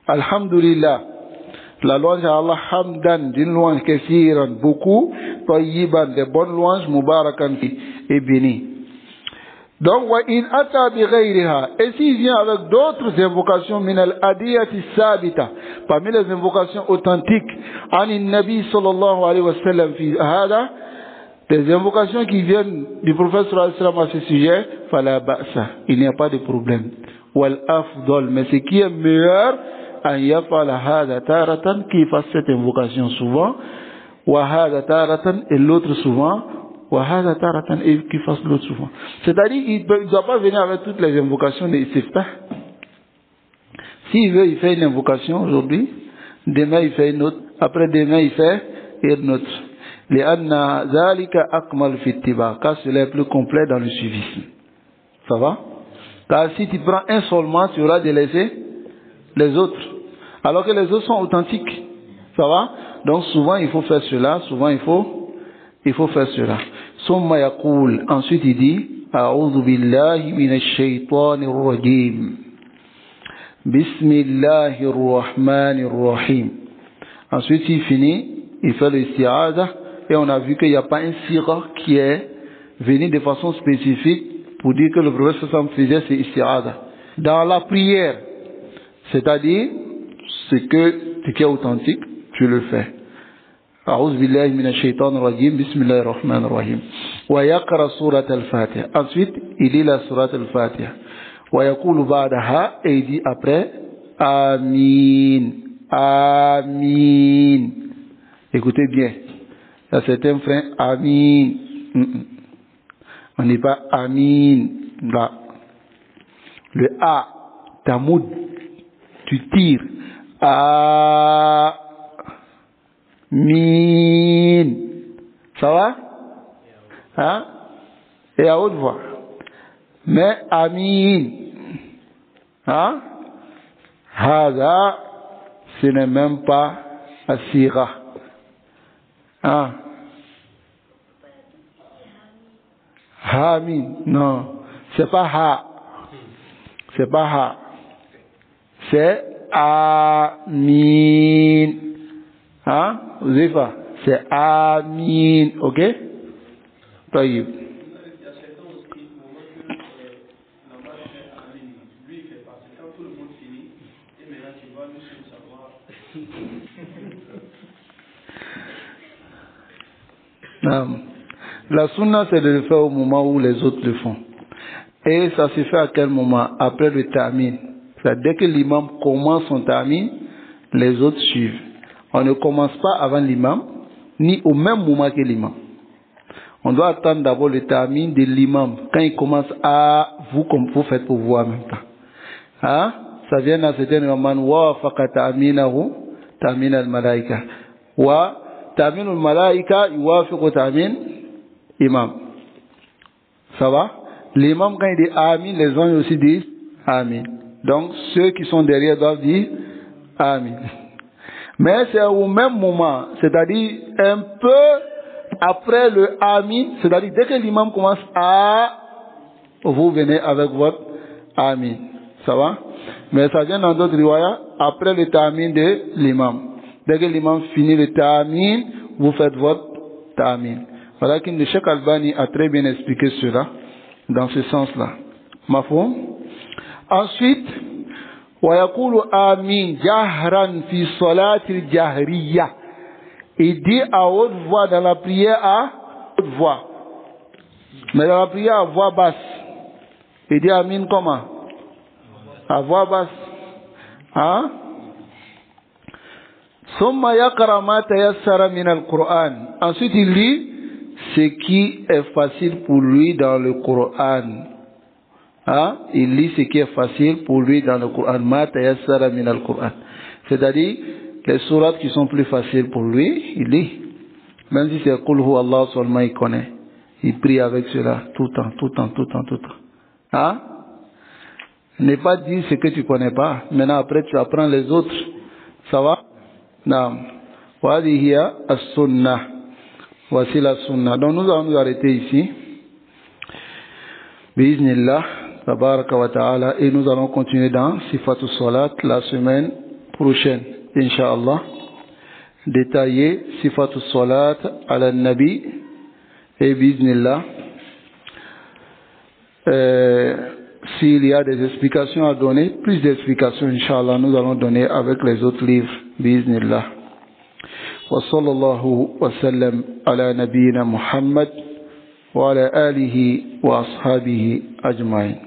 Alhamdulillah, la louange à Allah, hamdan, d'une louange kathiran, beaucoup, tayyiban, des bonnes louanges, mubarakan fi, et béni. Donc, wa in ata bi ghayriha, et s'il vient avec d'autres invocations, min al-adiyati sabita, parmi les invocations authentiques, anin nabi sallallahu alayhi wa sallam fi hada, des invocations qui viennent du prophète sallallahu alayhi wa sallam à ce sujet, fala ba'sa, il n'y a pas de problème. Wal afdal, mais ce qui est meilleur, an yafala hada taratan, qui fasse cette invocation souvent, wa hada taratan, et l'autre souvent, wa hada taratan, et qui fasse l'autre souvent. C'est-à-dire, il ne doit pas venir avec toutes les invocations de Istiftah. S'il veut, il fait une invocation aujourd'hui, demain il fait une autre, après demain il fait une autre. لأن ذلك أكمل في اتباع, car cela est plus complet dans le suivisme. Ça va? Car si tu prends un seulement, tu auras délaissé les autres, alors que les autres sont authentiques. Ça va? Donc souvent il faut faire cela, souvent il faut faire cela. ثم يقول, ensuite il dit أعوذ بالله من الشيطان الرجيم بسم الله الرحمن الرحيم. Ensuite il finit, il fait le isti'adha. Et on a vu qu'il n'y a pas un sira qui est venu de façon spécifique pour dire que le prophète sallallahu alayhi wa sallam faisait ce isti'adha. Dans la prière, c'est-à-dire ce qui est authentique, tu le fais. A'udhu billahi minash shaitanir rajim, bismillahir rahmanir rahim. Wa yaqra surat al-Fatiha. Ensuite, il lit la surat al-Fatiha. Wa yaqulu ba'daha, et il dit après, Amin, Amin. Écoutez bien. Il y a certains frères, Amin. On n'est pas Amin. Là. Le A, tamoud, tu tires. Amin. Ça va? Hein? Et à haute voix. Mais Amin. Hein? Hada, ce n'est même pas Asira. Ah. Amin. Non. C'est pas Ha. C'est pas Ha. C'est Amin. Hein? Vous avez pas? C'est Amin. Ok? Taïb. La sunna, c'est de le faire au moment où les autres le font. Et ça se fait à quel moment? Après le ta'min. Dès que l'imam commence son ta'min, les autres suivent. On ne commence pas avant l'imam, ni au même moment que l'imam. On doit attendre d'abord le ta'min de l'imam. Quand il commence à vous, comme vous faites pour vous en même temps. Hein? Ça vient dans certains moments, wa faqa ta'minahu, ta'min al-malaika. Wa ta'min al-malaika, yuwafiqu ta'min imam. Ça va? L'imam, quand il dit Amin, les gens aussi disent Amin. Donc, ceux qui sont derrière doivent dire Amin. Mais c'est au même moment, c'est-à-dire un peu après le Amin, c'est-à-dire dès que l'imam commence à, vous venez avec votre Amin. Ça va? Mais ça vient dans d'autres riwayas, après le Ta'amin de l'imam. Dès que l'imam finit le Ta'amin, vous faites votre Ta'amin. Voilà que le Cheikh Albani a très bien expliqué cela, dans ce sens-là. Mafhum? Ensuite, wa yaqulu amin jahran fi salatil jahriya. Il dit à haute voix dans la prière à haute voix. Mais dans la prière à voix basse, il dit Amin comment? À voix basse. Hein? Summa yaqra ma tayassara min al-Qur'an. Ensuite il lit ce qui est facile pour lui dans le Coran. Hein? Il lit ce qui est facile pour lui dans le Coran. Ma tayassara min al-Qur'an. C'est-à-dire les sourates qui sont plus faciles pour lui, il lit. Même si c'est Qul Hu Allah seulement il connaît. Il prie avec cela tout le temps, tout le temps, tout le temps, tout le temps. Hein? Ne pas dire ce que tu connais pas. Maintenant après tu apprends les autres. Ça va? Naam. Wa hiya as-sunnah. Voici la sunna. Donc nous allons nous arrêter ici. Biiznillah, tabaraka wa ta'ala. Et nous allons continuer dans Sifatul Salat la semaine prochaine. Inch'Allah. Détailler Sifatul Salat ala Nabi. Et biiznillah. S'il y a des explications à donner, plus d'explications, Inch'Allah, nous allons donner avec les autres livres. Biiznillah. وصلى الله وسلم على نبينا محمد وعلى آله وأصحابه أجمعين.